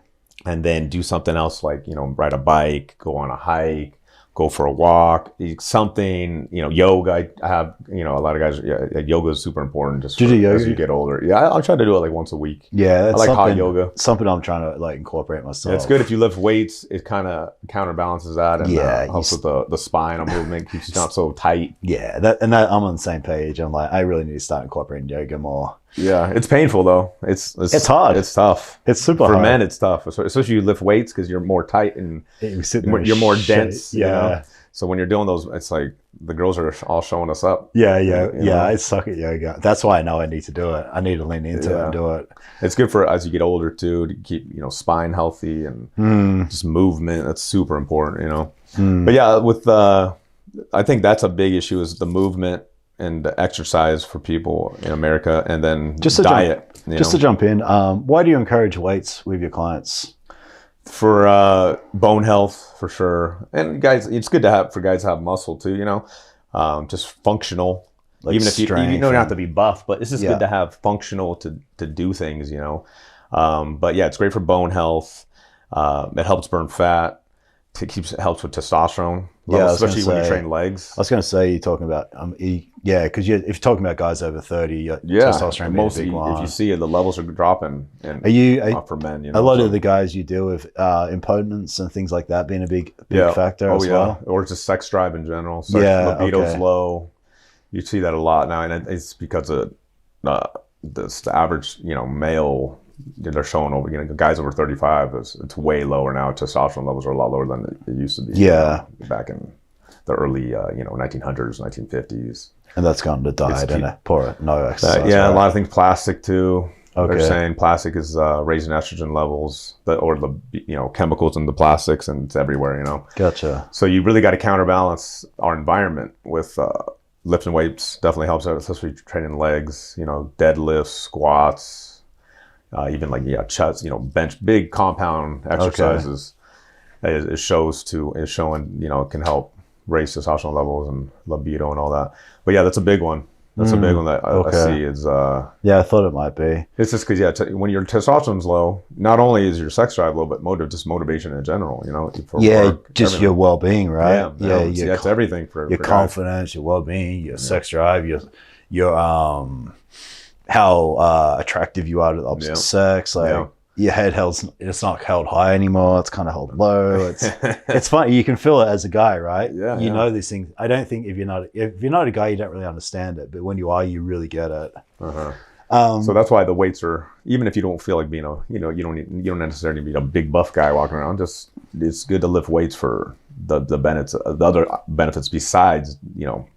And then do something else like, ride a bike, go on a hike, go for a walk, something, yoga. I have, a lot of guys, yoga is super important just do yoga? As you get older. Yeah, I'll try to do it like once a week. Yeah, I like hot yoga. Something I'm trying to like incorporate myself. Yeah, it's good if you lift weights. It kind of counterbalances that and helps with the spinal movement, keeps you not so tight. Yeah, I'm on the same page. I'm like, I really need to start incorporating yoga more. Yeah, it's painful though. It's hard. It's tough. It's super hard. For men, it's tough, especially you lift weights because you're more tight and you're more dense. Yeah. So when you're doing those, it's like the girls are all showing us up. Yeah. I suck at yoga. That's why I know I need to do it. I need to lean into it and do it. It's good for as you get older too, to keep spine healthy and just movement. That's super important. But yeah, with I think that's a big issue is the movement and the exercise for people in America, and then just diet. To jump in, why do you encourage weights with your clients? For bone health, for sure. And guys, it's good for guys to have muscle too, just functional. Like even if you don't have to be buff, but it's just good to have functional to do things, But yeah, it's great for bone health. It helps burn fat. It helps with testosterone levels, especially when you train legs. I was going to say, you're talking about, because if you're talking about guys over 30, testosterone being a big one. If you see it, the levels are dropping. And for men, a lot of the guys you deal with, impotence and things like that being a big factor as well. Or just sex drive in general. Libido's low. You see that a lot now, and it's because of the average, male. They're showing over, guys over 35, it's way lower now. Testosterone levels are a lot lower than it used to be. Yeah. Back in the early, 1900s, 1950s. And that's gone to diet and no exercise. A lot of things, plastic too. Okay. They're saying plastic is raising estrogen levels, or the chemicals in the plastics, and it's everywhere. Gotcha. So you really got to counterbalance our environment with lifting weights. Definitely helps out, especially training legs. Deadlifts, squats. Even chest, bench, big compound exercises. It showing, it can help raise testosterone levels and libido and all that. But yeah, that's a big one. That's a big one that I see is. I thought it might be. It's just because when your testosterone's low, not only is your sex drive low, but motivation in general. For work, just everything. Your well-being, right? It's everything for your confidence, your well-being, your sex drive, your how attractive you are to the opposite sex. Your head it's not held high anymore. It's kind of held low. It's funny. You can feel it as a guy, right? Yeah. You know these things. I don't think if you're not a guy, you don't really understand it. But when you are, you really get it. So that's why the weights are, even if you don't feel like being you don't necessarily be a big buff guy walking around. Just it's good to lift weights for the benefits, the other benefits besides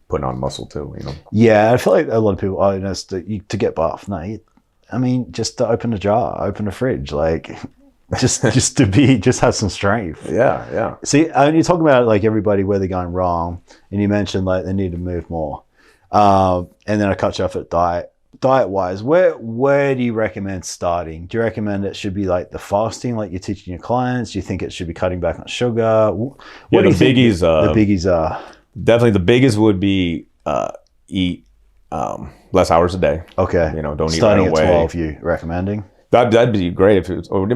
putting on muscle too. Yeah, I feel like a lot of people to get buff. No, just to open a jar, open a fridge, like just have some strength. Yeah. See, you're talking about like everybody where they're going wrong, and you mentioned like they need to move more, and then I cut you off at diet. Diet-wise, where do you recommend starting? Do you recommend it should be like the fasting, like you're teaching your clients? Do you think it should be cutting back on sugar? What do you think the biggies are? Definitely the biggest would be eat less hours a day. Okay. Don't eat Starting right away. at 12, you recommending? That'd be great if it's, or,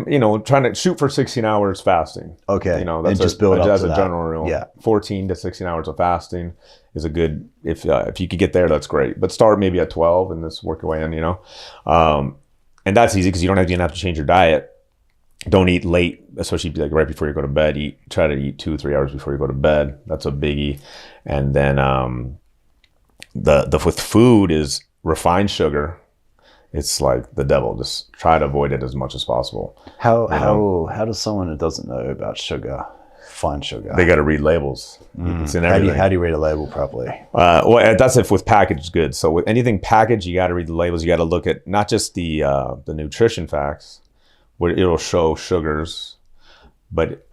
trying to shoot for 16 hours fasting. Okay. That's and just build up as to a that. general rule. Yeah. 14 to 16 hours of fasting is a good, if you could get there, that's great. But start maybe at 12 and just work your way in, and that's easy because you don't even have to change your diet. Don't eat late, especially like right before you go to bed. Try to eat 2-3 hours before you go to bed. That's a biggie. And then the with food is refined sugar. It's like the devil. Just try to avoid it as much as possible. How does someone who doesn't know about sugar find sugar? They got to read labels. It's in everything. How do you read a label properly? Well, that's if with packaged goods. So with anything packaged, you got to read the labels. You got to look at not just the nutrition facts, where it'll show sugars, but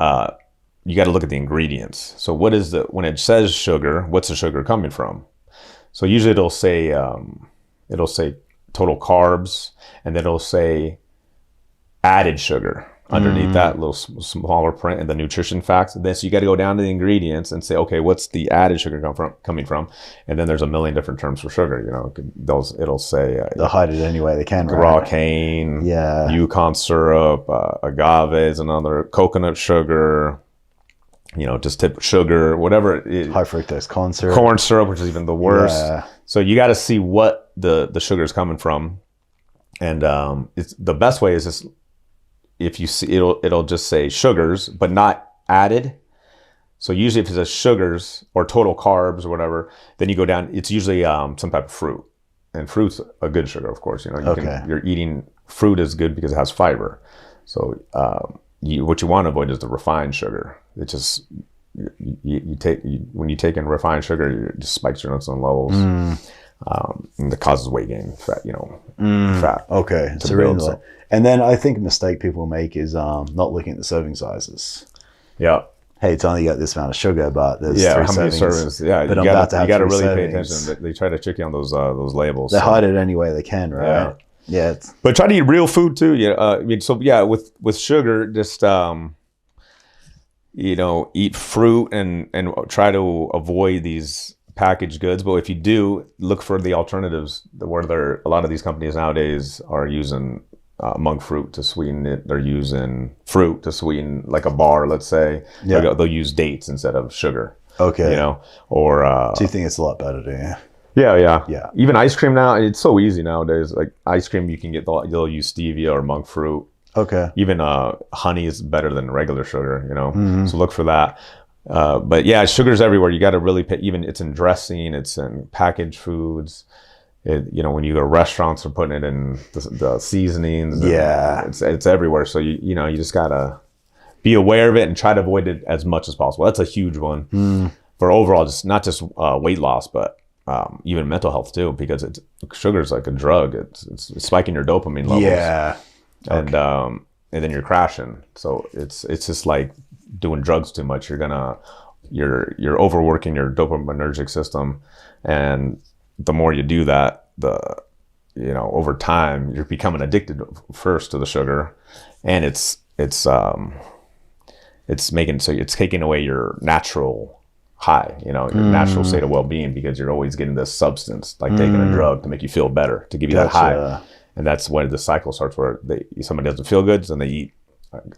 you got to look at the ingredients. So what is when it says sugar, what's the sugar coming from? So usually it'll say total carbs, and then it'll say added sugar underneath that little smaller print and the nutrition facts. And then so you got to go down to the ingredients and say, okay, what's the added sugar coming from? And then there's a million different terms for sugar. It'll say they'll hide it any way they can. Raw cane, Yukon syrup, agave is another, coconut sugar. Just tip sugar, whatever. High fructose corn syrup. Corn syrup, which is even the worst. Yeah. So you got to see what the sugar is coming from, and it's the best way is just if you see it'll just say sugars, but not added. So usually if it says sugars or total carbs or whatever, then you go down. It's usually some type of fruit, and fruit's a good sugar, of course. You're eating fruit is good because it has fiber. So what you want to avoid is the refined sugar. It's just when you take in refined sugar, it just spikes your insulin levels, and it causes weight gain, fat. Fat. Okay, so really, and then I think a mistake people make is not looking at the serving sizes. Yeah. Hey, it's only got this amount of sugar, but there's 3 how servings. many servings? Yeah, but you got to really pay attention. They try to trick you on those labels. They hide it any way they can, right? Yeah. But try to eat real food too. With sugar, just eat fruit and try to avoid these packaged goods. But if you do, look for the alternatives where a lot of these companies nowadays are using monk fruit to sweeten it. They're using fruit to sweeten, like a bar, let's say. Yeah. They'll use dates instead of sugar. Okay. Or so you think it's a lot better, do you? Yeah. Even ice cream now, it's so easy nowadays. Like ice cream, you can get they'll use stevia or monk fruit. Okay. Even honey is better than regular sugar. So look for that. But yeah, sugar's everywhere. You got to really pay. Even it's in dressing, it's in packaged foods. When you go to restaurants, they're putting it in the seasonings. Yeah, it's everywhere. So you just gotta be aware of it and try to avoid it as much as possible. That's a huge one for overall, just not just weight loss, but even mental health too, because sugar is like a drug. It's spiking your dopamine levels. Yeah, and then you're crashing. So it's just like doing drugs too much. You're overworking your dopaminergic system, and the more you do that, over time you're becoming addicted first to the sugar, and it's taking away your natural high, your natural state of well-being, because you're always getting this substance, like taking a drug to make you feel better, to give you that high. And that's when the cycle starts, where somebody doesn't feel good, so then they eat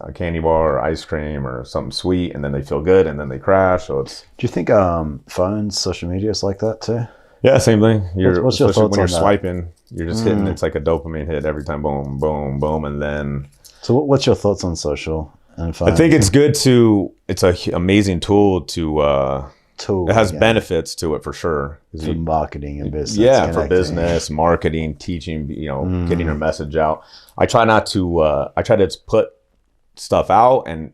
a candy bar or ice cream or something sweet, and then they feel good, and then they crash. So do you think phones, social media is like that too? Yeah, same thing. What's your thoughts when you're on that? swiping, you're just hitting. It's like a dopamine hit every time. Boom, boom, boom, and then. So what's your thoughts on social and phone? I think it's good it's an amazing tool to. It has benefits to it for sure. For marketing and business. Yeah, for business, marketing, teaching. Getting your message out. I try not to. I try to put stuff out and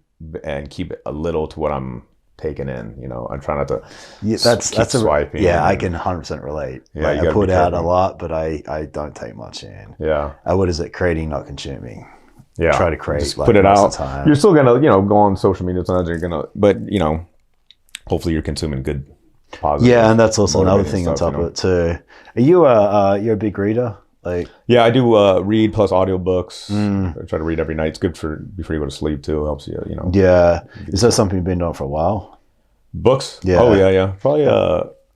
keep it a little to what I'm taking in. I try not to keep swiping. I can 100% relate. Yeah, I put out a lot, but I don't take much in. Yeah. What is it? Creating, not consuming. Yeah. Try to create. Just put it out. You're still gonna go on social media. You're gonna, but hopefully you're consuming good, positive. Yeah, and that's also another thing on top of it too. Are you you're a big reader? Yeah, I do read plus audiobooks. I try to read every night. It's good before you go to sleep too. It helps you, Yeah. Is that something you've been doing for a while? Books? Yeah. Oh yeah. Probably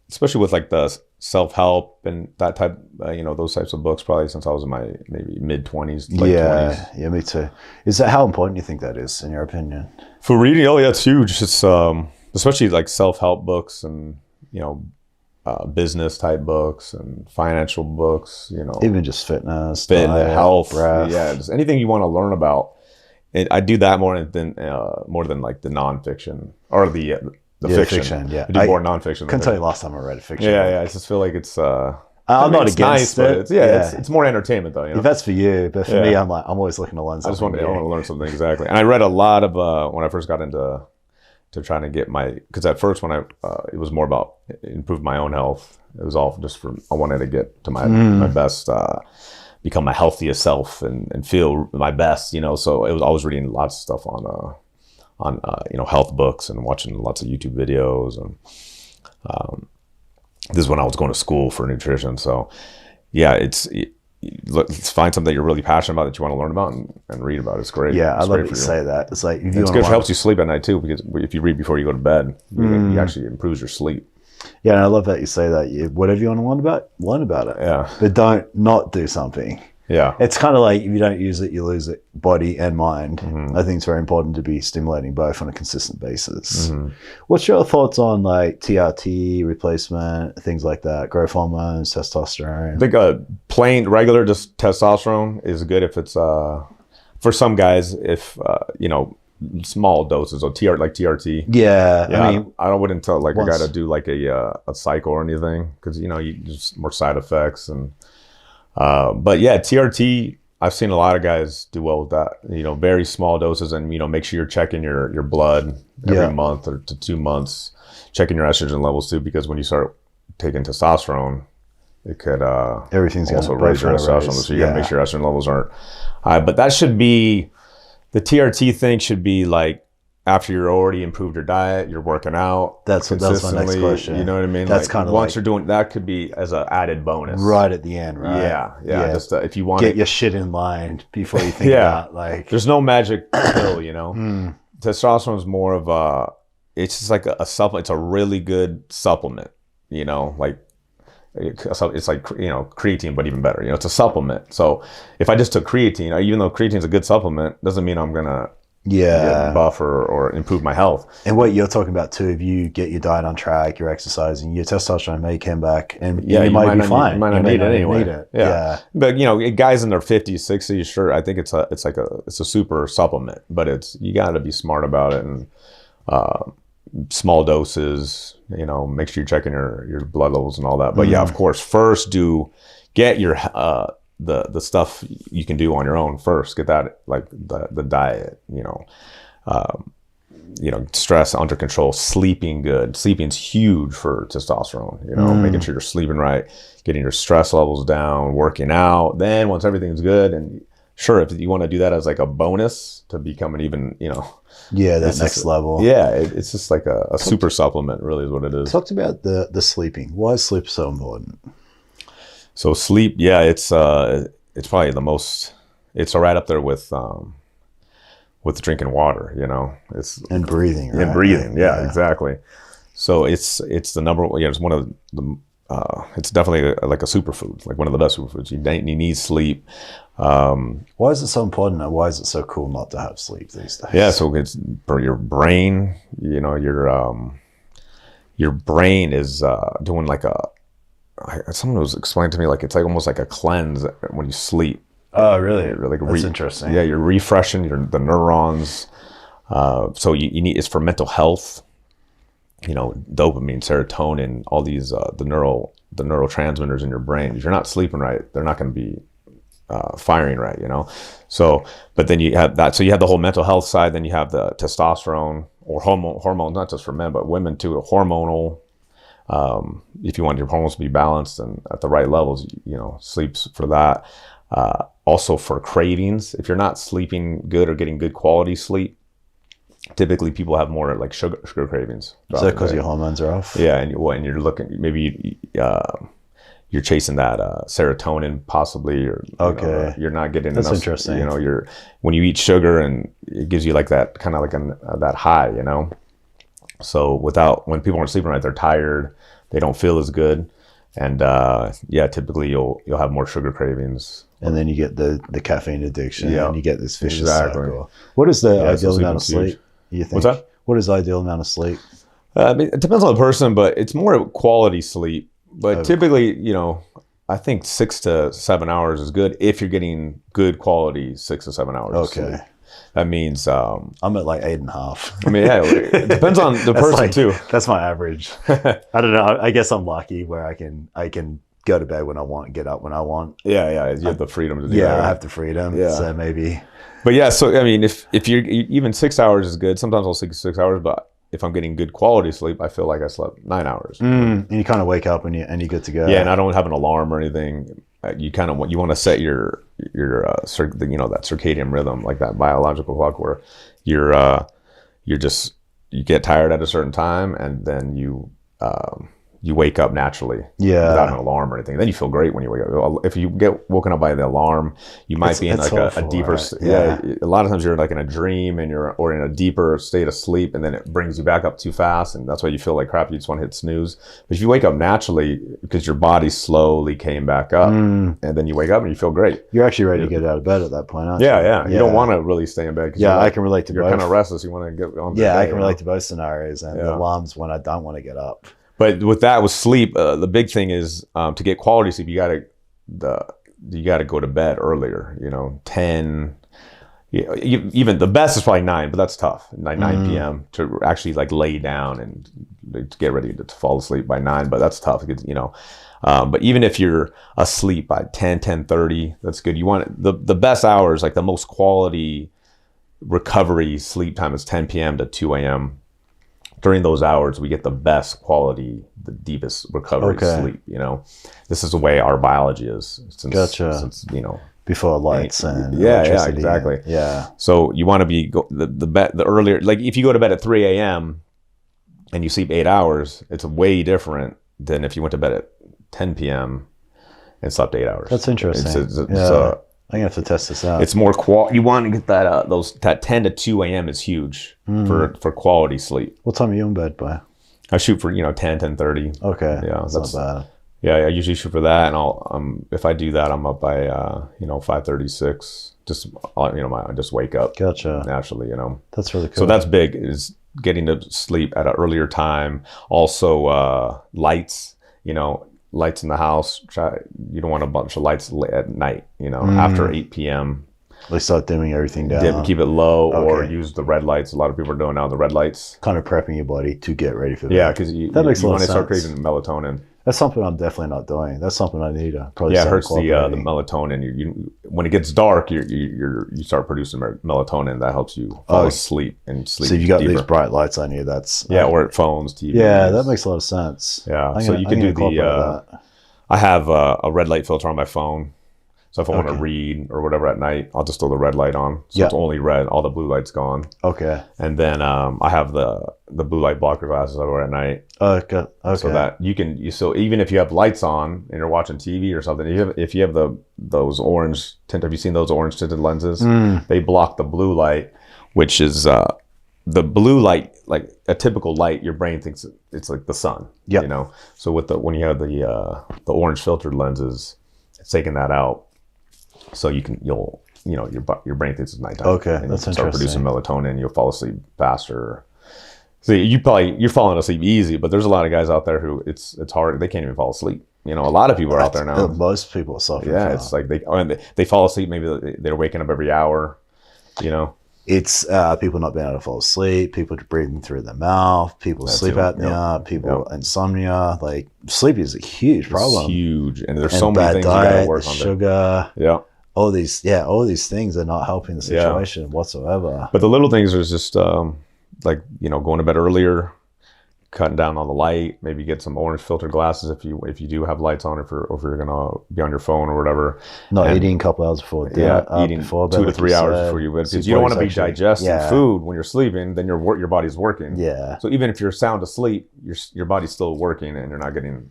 especially with like the self-help and that type, those types of books probably since I was in my maybe mid-20s, late 20s. Yeah, me too. Is that how important you think that is, in your opinion? For reading, oh yeah, it's huge. It's especially like self-help books and business type books and financial books. Even just fitness, diet, health, breath. Yeah, just anything you want to learn about. And I do that more than like the nonfiction or the fiction. Yeah, I do more nonfiction. Couldn't tell you last time I read a fiction. Yeah. I just feel like it's. I'm not against it. But it's more entertainment though. If that's for you, but for me, I'm always looking to learn something. I want to learn something exactly. And I read a lot of when I first got into trying to get because at first when it was more about improve my own health. It was all just I wanted to get to my best. Become my healthiest self and feel my best, so it was always reading lots of stuff on health books and watching lots of YouTube videos. And this is when I was going to school for nutrition. So yeah, let's find something that you're really passionate about that you want to learn about and read about. It's great. Yeah, I love that you say that. It's like, it's good. It helps you sleep at night too, because if you read before you go to bed, it actually improves your sleep. Yeah, and I love that you say that. Whatever you want to learn about it. Yeah. But don't not do something. Yeah. It's kind of like if you don't use it, you lose it, body and mind. I think it's very important to be stimulating both on a consistent basis. What's your thoughts on like TRT replacement, things like that, growth hormones, testosterone? I think plain regular just testosterone is good if it's for some guys, if small doses of TRT. Yeah, I mean, I wouldn't tell like a guy to do like a cycle or anything, because you just more side effects and. But yeah, TRT, I've seen a lot of guys do well with that. Very small doses, and make sure you're checking your blood every month or to 2 months, checking your estrogen levels too, because when you start taking testosterone, it could everything's also raise your testosterone. So you gotta make sure your estrogen levels aren't high. But that should be the TRT thing should be like after you're already improved your diet, you're working out. That's my next question. You know what I mean? That's kind of once you're doing that, could be as an added bonus right at the end, right? Yeah. Just if you want get your shit in line before you think about like. There's no magic pill, Testosterone is more of it's just like a supplement. It's a really good supplement, like. It's like creatine, but even better. It's a supplement. So if I just took creatine, even though creatine is a good supplement, doesn't mean I'm gonna get buff or improve my health. And what you're talking about too, if you get your diet on track, you're exercising, your testosterone may come back, and you might be fine. You might not need it anyway. Yeah. But guys in their 50s, 60s, sure, I think it's a super supplement, but you got to be smart about it and small doses. Make sure you're checking your blood levels and all that. But yeah, of course, first get your the stuff you can do on your own first. Get that, like the diet, stress under control, sleeping good. Sleeping's huge for testosterone, making sure you're sleeping right, getting your stress levels down, working out. Then once everything's good, and sure, if you want to do that as like a bonus to become an even, that next level. Yeah, it's just like a super supplement, really, is what it is. Talk to me about the sleeping. Why is sleep so important? So sleep, it's probably the most. It's right up there with drinking water. And breathing. Right? And breathing, yeah, exactly. So it's the number one. It's one of the. It's definitely like a superfood, like one of the best superfoods. You need sleep. Why is it so important, and why is it so cool not to have sleep these days? Yeah, so it's for your brain. Your brain is doing like someone was explaining to me like it's like almost like a cleanse when you sleep. Oh, really? That's interesting. Yeah, you're refreshing the neurons. So you need, it's for mental health. Dopamine, serotonin, all these the neurotransmitters in your brain. If you're not sleeping right, they're not going to be firing right. So, but then you have that. So you have the whole mental health side. Then you have the testosterone or hormones, not just for men but women too. Hormonal. If you want your hormones to be balanced and at the right levels, sleep's for that. Also for cravings. If you're not sleeping good or getting good quality sleep, typically people have more like sugar cravings. Is that because your hormones are off? Yeah, and you're looking, maybe you're chasing that serotonin possibly, or you're not getting enough. That's interesting. When you eat sugar, and it gives you like that kind of like that high, So when people aren't sleeping right, they're tired, they don't feel as good. And typically you'll have more sugar cravings. And then you get the caffeine addiction, and you get this vicious Exactly. cycle. What is the ideal amount of sleeping's sleep, you think? What's that? What is the ideal amount of sleep? I mean, it depends on the person, but it's more quality sleep. But typically, I think 6 to 7 hours is good if you're getting good quality 6 to 7 hours. Okay. Of sleep. That means I'm at like 8.5. I mean, yeah, it depends on the person too. That's my average. I don't know. I guess I'm lucky where I can go to bed when I want, get up when I want. Yeah. You have the freedom to do that. Yeah, right? I have the freedom. Yeah. So maybe. But yeah, so I mean, if you're even 6 hours is good. Sometimes I'll sleep 6 hours, but if I'm getting good quality sleep, I feel like I slept 9 hours. And you kind of wake up and you're good to go. Yeah, and I don't have an alarm or anything. You want to set your that circadian rhythm, like that biological clock, where you get tired at a certain time, and then you wake up naturally without an alarm or anything. Then you feel great when you wake up. If you get woken up by the alarm, you might be in like a deeper a lot of times you're like in a dream or in a deeper state of sleep, and then it brings you back up too fast, and that's why you feel like crap. You just want to hit snooze. But if you wake up naturally, because your body slowly came back up, and then you wake up and you feel great. You're actually ready to get out of bed at that point, aren't you? Yeah. You don't want to really stay in bed. I can relate to both. You're kind of restless. You want to get on. I can relate to both scenarios, and the alarms when I don't want to get up. But with sleep, the big thing is to get quality sleep, you gotta go to bed earlier. 10. Even the best is probably 9, but that's tough. 9 p.m. to actually like lay down and to get ready to fall asleep by 9. But that's tough. But even if you're asleep by 10:30, that's good. You want the best hours, like the most quality recovery sleep time is 10 p.m. to 2 a.m. During those hours, we get the best quality, the deepest recovery sleep. This is the way our biology is. Since before lights and exactly. So you want to be the earlier. Like if you go to bed at 3 a.m. and you sleep 8 hours, it's way different than if you went to bed at 10 p.m. and slept 8 hours. That's interesting. I'm gonna have to test this out. It's more you want to get that 10 to 2 a.m. is huge for quality sleep. What time are you in bed by? I shoot for 10:30. Okay, that's not bad. Yeah, I usually shoot for that, and I'll if I do that, I'm up by 5:36. I just wake up. Gotcha. Naturally, That's really cool. So that's big, is getting to sleep at an earlier time. Also, lights. Lights in the house. You don't want a bunch of lights at night. After 8 p.m. They start dimming everything down. Keep it low, or use the red lights. A lot of people are doing now the red lights. Kind of prepping your body to get ready for that. Yeah, because you want to start craving melatonin. That's something I'm definitely not doing. That's something I need to probably. Yeah, it hurts the melatonin. When it gets dark, you start producing melatonin. That helps you fall asleep and sleep. So you got deeper. these bright lights on you. That's or at phones, TV. Yeah, that makes a lot of sense. Yeah, so you can do I have a red light filter on my phone. So if I want to read or whatever at night, I'll just throw the red light on. So it's only red. All the blue light's gone. Okay. And then I have the blue light blocker glasses I wear at night. Okay. So that you can. So even if you have lights on and you're watching TV or something, if you have those orange tint, have you seen those orange tinted lenses? They block the blue light, which is the blue light, like a typical light. Your brain thinks it's like the sun. Yeah. So when you have the orange filtered lenses, it's taking that out. So your brain thinks it's nighttime. Okay, and that's you interesting. Start producing melatonin, you'll fall asleep faster. So you're falling asleep easy, but there's a lot of guys out there who it's hard. They can't even fall asleep. A lot of people are out there now. Most people are suffering. Yeah, it's like they fall asleep. Maybe they're waking up every hour. It's people not being able to fall asleep, people breathing through their mouth, people sleep apnea, people insomnia. Like sleep is a huge problem. It's huge, and there's so many things diet, you gotta work on. Sugar. Yeah. All these things are not helping the situation whatsoever. But the little things is just going to bed earlier, cutting down on the light, maybe get some orange filtered glasses if you do have lights on, if you're gonna be on your phone or whatever. Not eating a couple hours before. Eating before bed, 2 to 3 hours before you bed, because you don't want to be digesting food when you're sleeping. Then your body's working. Yeah. So even if you're sound asleep, your body's still working, and you're not getting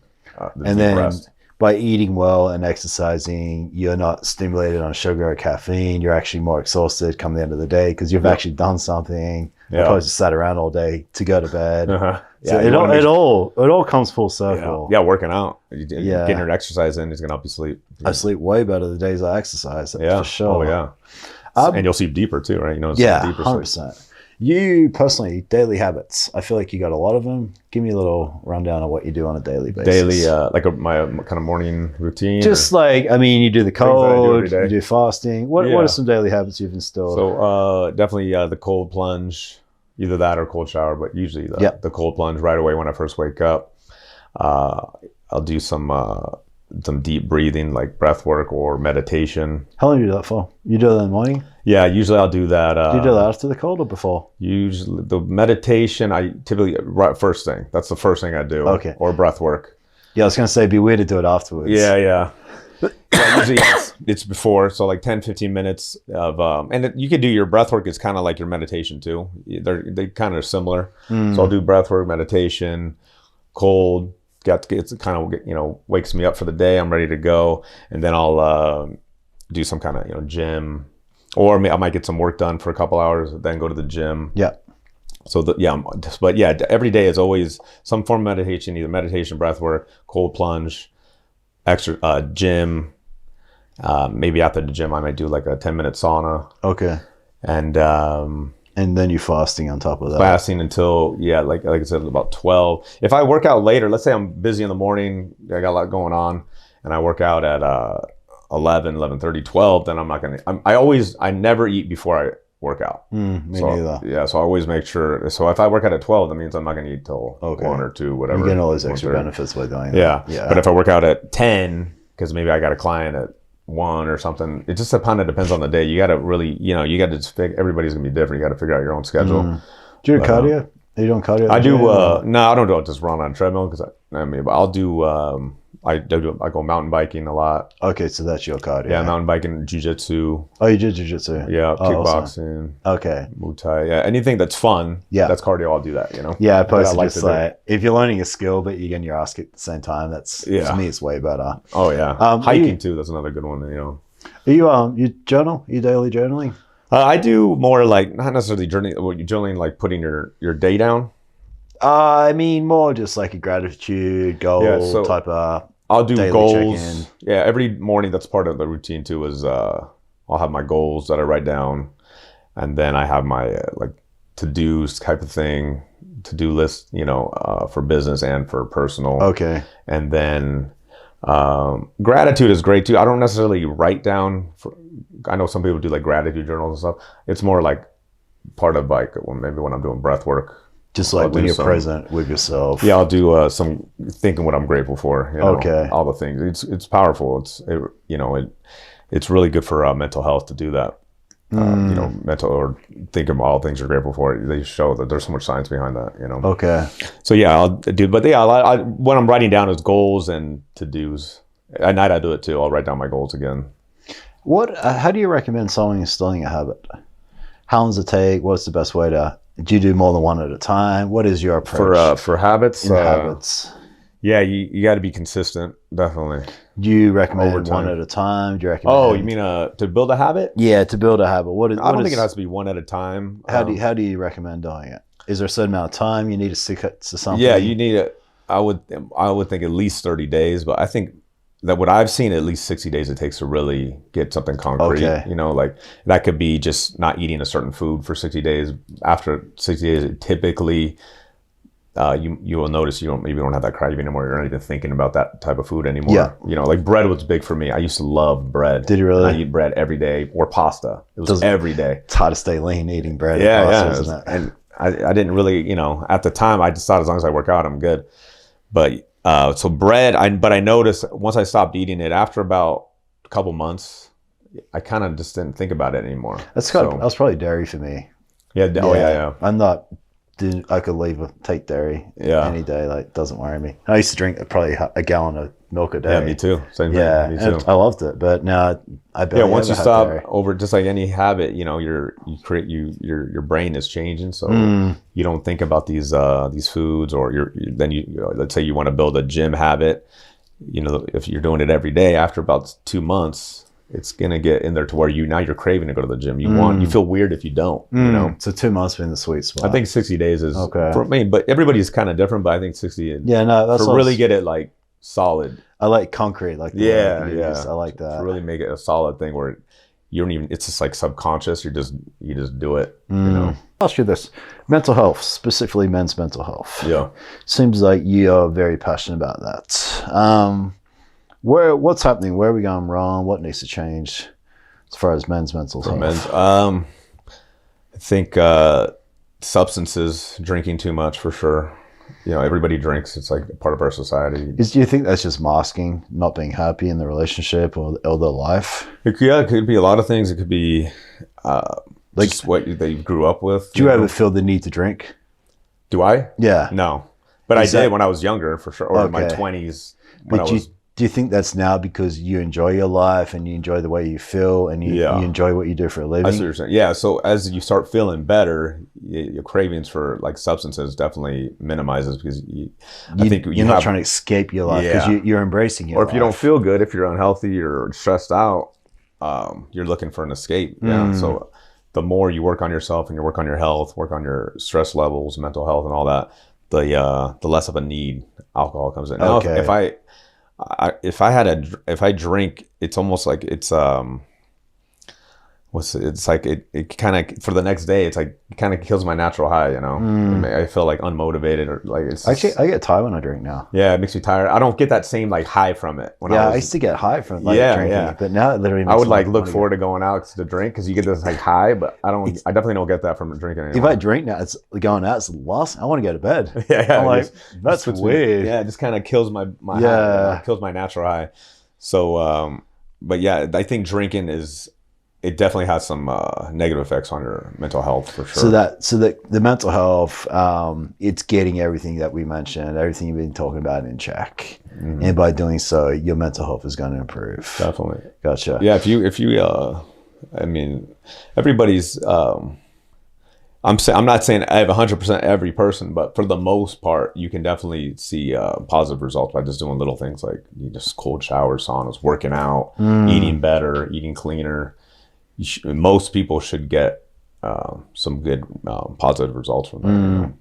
the deep rest. By eating well and exercising, you're not stimulated on sugar or caffeine. You're actually more exhausted come the end of the day because you've actually done something opposed to sat around all day to go to bed. So it all comes full circle. Yeah, working out. Getting your exercise in is going to help you sleep. I sleep way better the days I exercise, for sure. Oh, yeah. And you'll sleep deeper too, right? You know, deeper 100%. You personally, daily habits. I feel like you got a lot of them. Give me a little rundown of what you do on a daily basis. Daily, my kind of morning routine. Just you do the cold, you do fasting. What are some daily habits you've instilled? So definitely the cold plunge, either that or cold shower, but usually the cold plunge right away when I first wake up. I'll do some deep breathing, like breath work or meditation. How long do you do that for? You do that in the morning? Yeah, usually I'll do that. Do you do that after the cold or before? Usually the meditation, I typically first thing. That's the first thing I do. Okay. Or breath work. Yeah, I was going to say it'd be weird to do it afterwards. Yeah. Usually it's before, so like 10, 15 minutes of, and you could do your breath work is kind of like your meditation too. They kind of similar. So I'll do breath work, meditation, cold. It's kind of wakes me up for the day. I'm ready to go, and then I'll do some kind of gym, or I might get some work done for a couple hours, then go to the gym. Yeah. So every day is always some form of meditation, either meditation, breath work, cold plunge, gym. Maybe after the gym, I might do like a 10-minute sauna. Okay. And then you're fasting on top of that. Fasting until, like I said, about 12. If I work out later, let's say I'm busy in the morning, I got a lot going on, and I work out at 11, 11:30, 12, then I'm not going to, I never eat before I work out. Me neither. Yeah, so I always make sure, so if I work out at 12, that means I'm not going to eat till 1 or 2, whatever. You're getting all those extra benefits by doing that. Yeah, but if I work out at 10, because maybe I got a client at 1 or something, it just kind of depends on the day. You got to really, everybody's gonna be different. You got to figure out your own schedule. Do you do cardio? Are you doing cardio? I do. No, I don't do it. Just run on a treadmill because but I'll do. I go mountain biking a lot. Okay, so that's your cardio. Yeah, mountain biking, jiu-jitsu. Oh, you do jiu-jitsu? Yeah, kickboxing. Awesome. Okay. Muay Thai. Yeah, anything that's fun. Yeah, that's cardio. I'll do that. Yeah, opposed to just if you're learning a skill but you're getting your ass kicked at the same time, to me it's way better. Oh yeah. Hiking too. That's another good one. Are you journal? Are you daily journaling? I do more like not necessarily journaling like putting your day down. I mean more just like a gratitude goal type of. I'll do goals. Check-in. Yeah, every morning that's part of the routine too. Is I'll have my goals that I write down, and then I have my to-dos type of thing, to-do list. For business and for personal. Okay. And then gratitude is great too. I don't necessarily write down. I know some people do like gratitude journals and stuff. It's more like part of maybe when I'm doing breath work. Just like when you're present with yourself. Yeah, I'll do some thinking what I'm grateful for. Okay. All the things. It's powerful. It's really good for mental health to do that. Mental or think of all things you're grateful for. They show that there's so much science behind that. Okay. So yeah, I'll do. But yeah, what I'm writing down is goals and to dos. At night I do it too. I'll write down my goals again. How do you recommend someone instilling a habit? How long does it take? What's the best way to? Do you do more than one at a time? What is your approach for habits? Habits. Yeah, you got to be consistent, definitely. Do you recommend one at a time? Do you recommend? Oh, you mean to build a habit? Yeah, to build a habit. I don't think it has to be one at a time. How do you recommend doing it? Is there a certain amount of time you need to stick to something? Yeah, you need it. I would think at least 30 days, but I think that what I've seen, at least 60 days it takes to really get something concrete. Okay. Like that could be just not eating a certain food for 60 days. After 60 days, it typically you will notice you don't have that craving anymore. You're not even thinking about that type of food anymore. Yeah. Like bread was big for me. I used to love bread. Did you really? I eat bread every day or pasta. It was every day. It's hard to stay lean eating bread and pasta, isn't it? And I didn't really, at the time I just thought as long as I work out, I'm good. But so bread, but I noticed once I stopped eating it, after about a couple months, I kind of just didn't think about it anymore. That was probably dairy for me. Yeah. Oh yeah. I'm not. I could take dairy any day. Like, doesn't worry me. I used to drink probably a gallon of milk a day. Yeah, me too. Same thing. Yeah, me too. I loved it, but now I barely once you stop dairy. Over, just like any habit, your brain is changing, so you don't think about these foods, or let's say you want to build a gym habit. If you're doing it every day, after about 2 months, it's gonna get in there to where you're craving to go to the gym. You feel weird if you don't. You know, so 2 months being the sweet spot. I think 60 days is okay for me, but everybody's kind of different. But I think 60. That's to really get it like solid. I like concrete, like I like that. To really make it a solid thing where you don't even. It's just like subconscious. You just do it. You know. I'll ask you this: mental health, specifically men's mental health. Yeah, seems like you are very passionate about that. What's happening? Where are we going wrong? What needs to change as far as men's mental health? Men's, I think substances, drinking too much for sure. You know, everybody drinks. It's like part of our society. Do you think that's just masking not being happy in the relationship or the life? It could be a lot of things. It could be like just what they grew up with. Do you ever feel the need to drink? Do I? Yeah. No. But I did when I was younger, for sure, or in my 20s. Do you think that's now because you enjoy your life and you enjoy the way you feel and you enjoy what you do for a living? I see what you're saying. Yeah. So as you start feeling better, your cravings for like substances definitely minimizes because I think you're not trying to escape your life because you're embracing your life. Or if you don't feel good, if you're unhealthy or stressed out, you're looking for an escape. Yeah. So the more you work on yourself and you work on your health, work on your stress levels, mental health, and all that, the less of a need alcohol comes in. Now, if I drink, it's almost like it's it kind of for the next day. It's like it kind of kills my natural high. You know, I feel like unmotivated or like it's. Actually, I get tired when I drink now. Yeah, it makes me tired. I don't get that same like high from it. I used to get high from drinking, but now it literally. I would like look forward to going out to drink because you get this like high, but I definitely don't get that from drinking anymore. If I drink now, it's going out. It's the last. I want to go to bed. I'm like that's weird. It just kind of kills my high, kills my natural high. So, but yeah, I think drinking it definitely has some negative effects on your mental health for sure. So the mental health, it's getting everything that we mentioned, everything you've been talking about in check, and by doing so, your mental health is going to improve. Definitely. Gotcha. Yeah. If you, I mean, everybody's. I'm not saying I have 100% every person, but for the most part, you can definitely see positive results by just doing little things like just cold showers, saunas, working out, eating better, eating cleaner. Most people should get some good positive results from that. You know?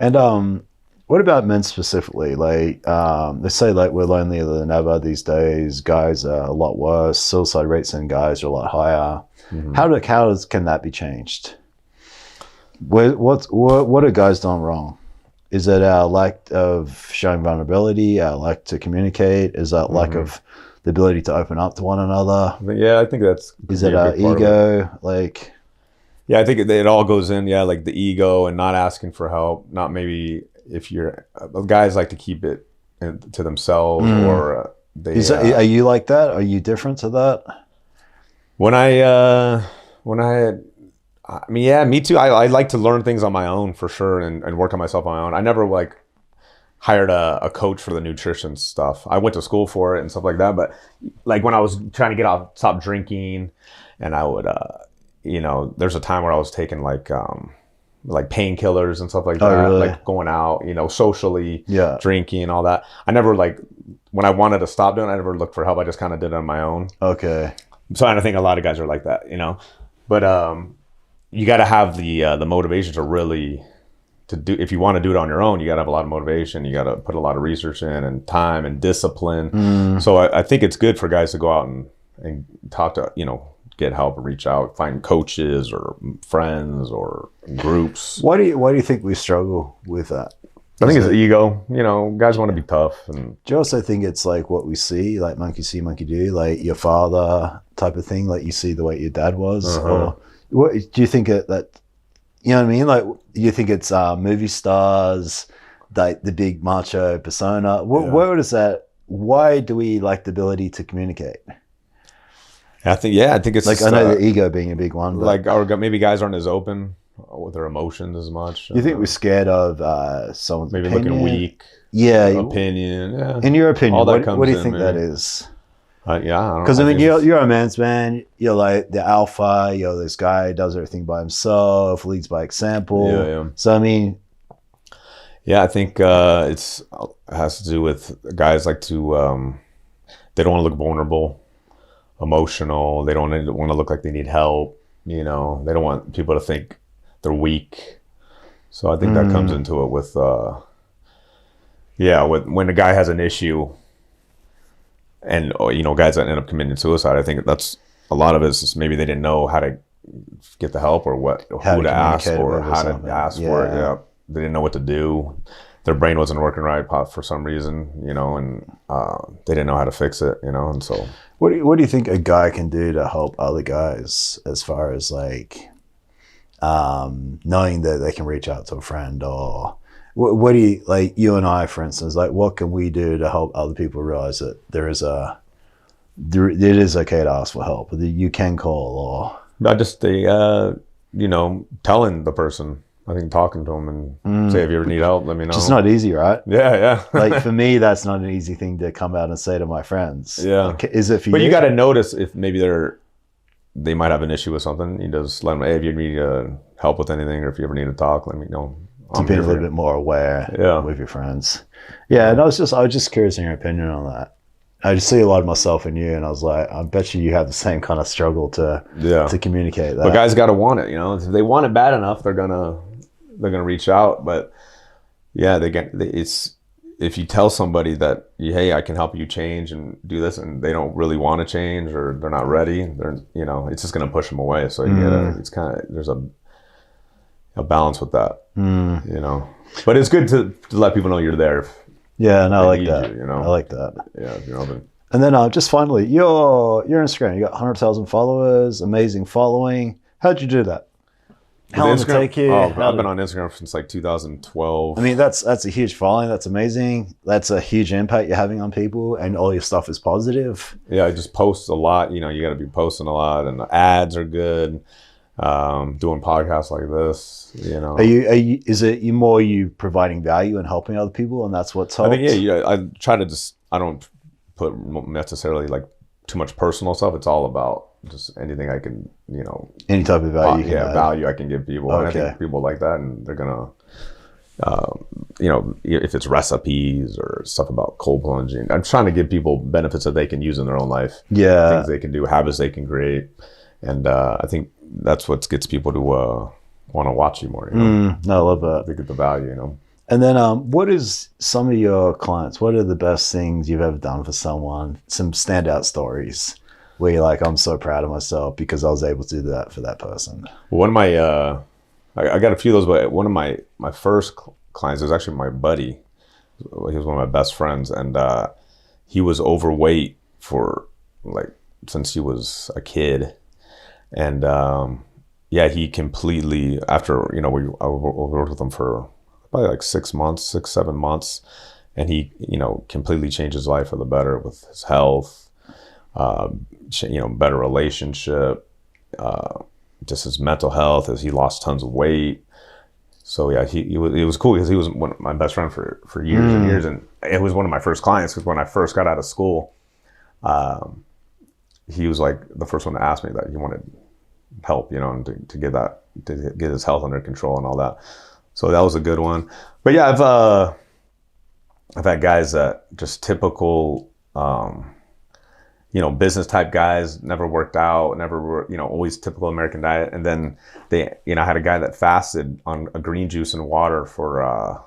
And what about men specifically? Like they say like we're lonelier than ever these days. Guys are a lot worse. Suicide rates in guys are a lot higher. How can that be changed? What are guys doing wrong? Is it our lack of showing vulnerability, our lack to communicate? Is that lack of the ability to open up to one another? Yeah, I think that's. Is it our ego? Like, yeah, I think it all goes in. Yeah, like the ego and not asking for help. Not maybe if you're guys like to keep it to themselves or they. Are you like that? Are you different to that? I mean, yeah, me too. I like to learn things on my own for sure and work on myself on my own. I never like hired a coach for the nutrition stuff. I went to school for it and stuff like that. But like when I was trying to stop drinking and I would, there's a time where I was taking like painkillers and stuff like that, really? Like going out, socially, drinking and all that. I never when I wanted to stop doing it, I never looked for help. I just kind of did it on my own. Okay. So I think a lot of guys are like that, but, you got to have the motivation to really do. If you want to do it on your own, you got to have a lot of motivation. You got to put a lot of research in and time and discipline. So I think it's good for guys to go out and talk to, get help, reach out, find coaches or friends or groups. Why do you think we struggle with that? I think it's ego. Guys want to be tough. And do you also think it's like what we see, like monkey see, monkey do, like your father type of thing, like you see the way your dad was, or what do you think that? You know what I mean? Like, you think it's movie stars, like the big macho persona? What is that? Why do we lack the ability to communicate? I think it's like, I know the ego being a big one, but like maybe guys aren't as open with their emotions as much. You think we're scared of someone's maybe opinion? Looking weak? Yeah, opinion. Yeah. In your opinion, all that what do you think that is? I don't know. Because I mean, you're a man's man. You're like the alpha. You're this guy who does everything by himself, leads by example. Yeah. So I mean, I think it has to do with guys like to they don't want to look vulnerable. emotional. They don't want to look like they need help. You know, they don't want people to think they're weak. So I think that comes into it with, when a guy has an issue and, you know, guys that end up committing suicide, I think that's a lot of it is maybe they didn't know how to get the help or who to ask or how to ask for it. Yeah. They didn't know what to do. Their brain wasn't working right for some reason, you know, and they didn't know how to fix it, you know, and so. What do you think a guy can do to help other guys as far as like knowing that they can reach out to a friend, or what do you, like you and I, for instance, like what can we do to help other people realize that it is okay to ask for help, that you can call, or not just you know, telling the person, I think talking to them and say, if you ever need help, let me know. It's not easy, right? Yeah. Like for me, that's not an easy thing to come out and say to my friends. Yeah. Like, is it for you? But you got to notice if maybe they might have an issue with something. You just let them, hey, if you need help with anything, or if you ever need to talk, let me know. To be a little bit more aware with your friends. Yeah, and I was just curious in your opinion on that. I just see a lot of myself in you, and I was like, I bet you have the same kind of struggle to communicate that. But guys got to want it, you know. If they want it bad enough, they're gonna reach out. But yeah, it's if you tell somebody that, hey, I can help you change and do this, and they don't really want to change or they're not ready, you know, it's just gonna push them away. So you it's kind of, there's a balance with that, you know. But it's good to let people know you're there. Yeah, and I like that. You know, I like that. Yeah, you know. And then just finally, your Instagram, you got 100,000 followers, amazing following. How'd you do that? How long did it take you? I've been on Instagram since like 2012. I mean, that's a huge following. That's amazing. That's a huge impact you're having on people, and all your stuff is positive. Yeah, I just post a lot. You know, you got to be posting a lot, and the ads are good. Doing podcasts like this, you know. Is it you providing value and helping other people, and that's what's helped? I think I try to I don't put necessarily like too much personal stuff. It's all about just anything I can, you know, any type of value. Value I can give people. Okay. And I think people like that, and they're gonna, you know, if it's recipes or stuff about cold plunging, I'm trying to give people benefits that they can use in their own life. Yeah, things they can do, habits they can create, and I think that's what gets people to want to watch you more. You know? No, I love that. They get the value, you know. And then, what is some of your clients? What are the best things you've ever done for someone? Some standout stories where you're like, I'm so proud of myself because I was able to do that for that person. Well, one of my, I got a few of those, but one of my first clients was actually my buddy. He was one of my best friends, and he was overweight for since he was a kid. And he completely, after, you know, I worked with him for probably like 6 months, 7 months, and he, you know, completely changed his life for the better with his health, you know, better relationship, just his mental health, as he lost tons of weight. So yeah, it was cool because he was my best friend for years and years, and it was one of my first clients because when I first got out of school, he was like the first one to ask me that he wanted help, you know, and to get his health under control and all that. So that was a good one. But yeah, I've had guys that just typical, you know, business type guys, never worked out, you know, always typical American diet. And then you know, I had a guy that fasted on a green juice and water for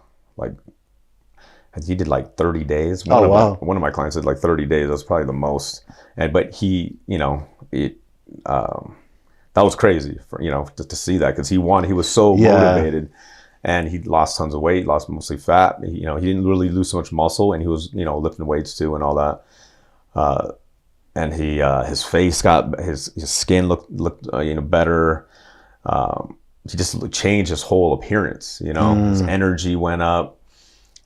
he did like 30 days. One of my clients did like 30 days. That's probably the most. But he, you know, that was crazy for, you know, to see that, because he was so motivated, and he lost tons of weight, lost mostly fat. He didn't really lose so much muscle, and he was, you know, lifting weights too and all that. And he, his face his skin looked you know, better. He just changed his whole appearance, you know, his energy went up.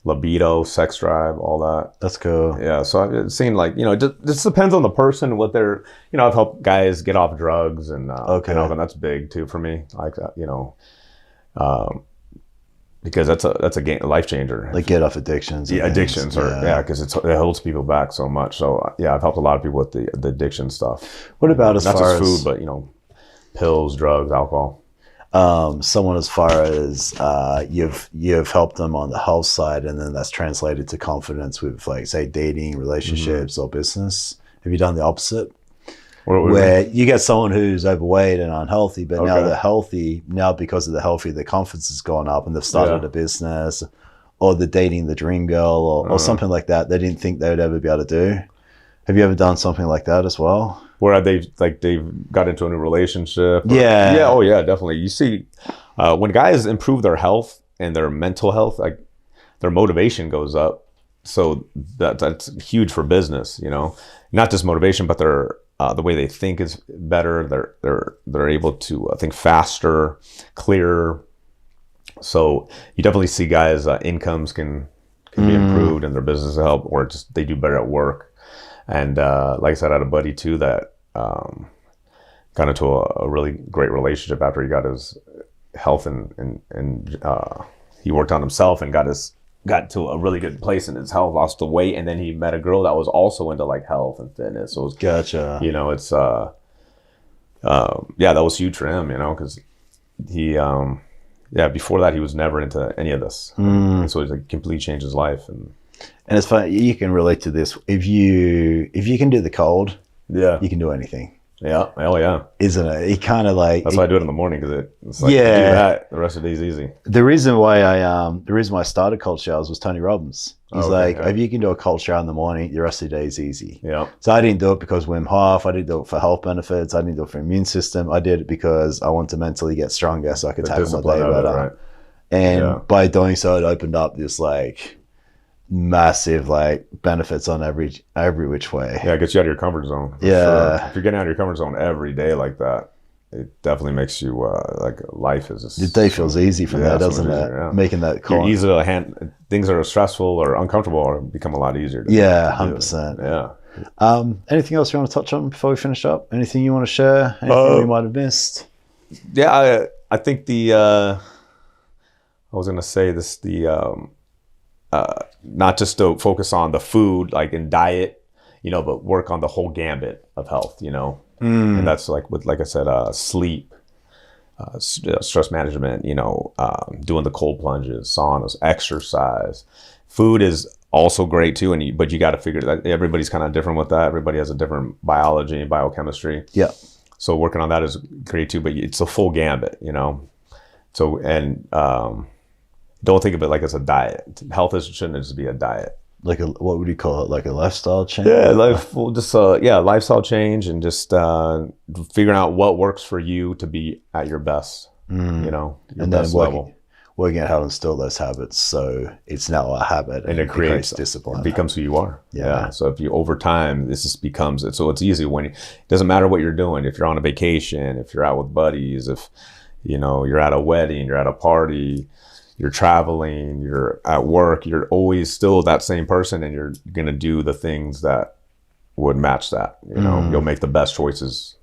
Libido, sex drive, all that. That's cool. Yeah, so it seemed like, you know, it just depends on the person, what they're, you know, I've helped guys get off drugs and and that's big too for me, like that, you know, because that's a life changer. Like get off addictions. Yeah, addictions, because it holds people back so much. So yeah, I've helped a lot of people with the addiction stuff. What about as not far just as food, but, you know, pills, drugs, alcohol. Someone as far as you've helped them on the health side, and then that's translated to confidence with, like, say, dating, relationships, or business. Have you done the opposite? where you get someone who's overweight and unhealthy, but now Okay. they're healthy. Now because of the healthy, their confidence has gone up and they've started a business, or they're dating the dream girl, or something like that they didn't think they would ever be able to do. Have you ever done something like that as well? Where they've got into a new relationship? Yeah. Yeah. Oh yeah, definitely. You see, when guys improve their health and their mental health, like their motivation goes up. So that's huge for business. Not just motivation, but their the way they think is better. They're able to think faster, clearer. So you definitely see guys' incomes can be improved and their business help, or just they do better at work. And like I said, I had a buddy too that got into a really great relationship after he got his health and he worked on himself and got to a really good place in his health, lost the weight, and then he met a girl that was also into like health and fitness. So it was, Gotcha. it's that was huge for him, because he before that he was never into any of this. And so it like completely changed his life. And it's funny, you can relate to this. If you can do the cold, you can do anything. Yeah, hell yeah. Isn't it? It kind of like... That's why I do it in the morning, because it's like, you do that, the rest of the day is easy. The reason why I started cold showers was Tony Robbins. He's if you can do a cold shower in the morning, the rest of the day is easy. Yeah. So I didn't do it because Wim Hof. I didn't do it for health benefits. I didn't do it for immune system. I did it because I wanted to mentally get stronger so I could tackle my day better. Right. And by doing so, it opened up this like massive like benefits on every which way. Yeah, it gets you out of your comfort zone. Yeah. Sure. If you're getting out of your comfort zone every day like that, it definitely makes you like life is just... Your day feels easy from that, doesn't it? Yeah. Making that call. You're easy to hand things that are stressful or uncomfortable or become a lot easier to 100%. Yeah. Anything else you want to touch on before we finish up? Anything you want to share? Anything we might have missed? Yeah, I think I was gonna say this, not just to focus on the food, like in diet, but work on the whole gambit of health, and that's like I said, sleep, stress management, doing the cold plunges, saunas, exercise. Food is also great too, but you got to figure that everybody's kind of different with that. Everybody has a different biology and biochemistry. Yeah. So working on that is great too, but it's a full gambit, So, and don't think of it like it's a diet. Health shouldn't just be a diet. Like what would you call it? Like a lifestyle change? Yeah, lifestyle change, and just figuring out what works for you to be at your best. Your and best then level. Working out how to instill those habits, so it's now a habit, and it creates discipline. It becomes who you are. Yeah. So if you over time, this just becomes it. So it's easy when it doesn't matter what you're doing. If you're on a vacation, if you're out with buddies, if you're at a wedding, you're at a party, you're traveling, you're at work, you're always still that same person, and you're going to do the things that would match that. You'll make the best choices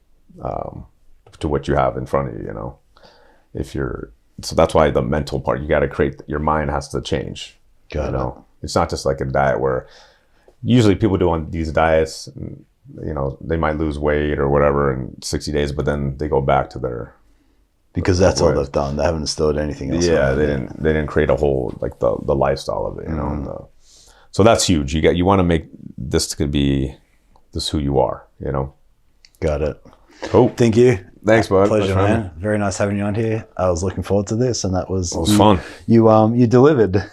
to what you have in front of you, so that's why the mental part, you got to create, your mind has to change. Got it. It's not just like a diet where usually people do on these diets, and, they might lose weight or whatever in 60 days, but then they go back to their... Because that's all they've done. They haven't instilled anything else. Yeah, they didn't create a whole like the lifestyle of it, so that's huge. You want to make this could be this who you are, Got it. Cool. Thank you. Thanks, bud. Pleasure, man. Very nice having you on here. I was looking forward to this, and it was fun. You delivered.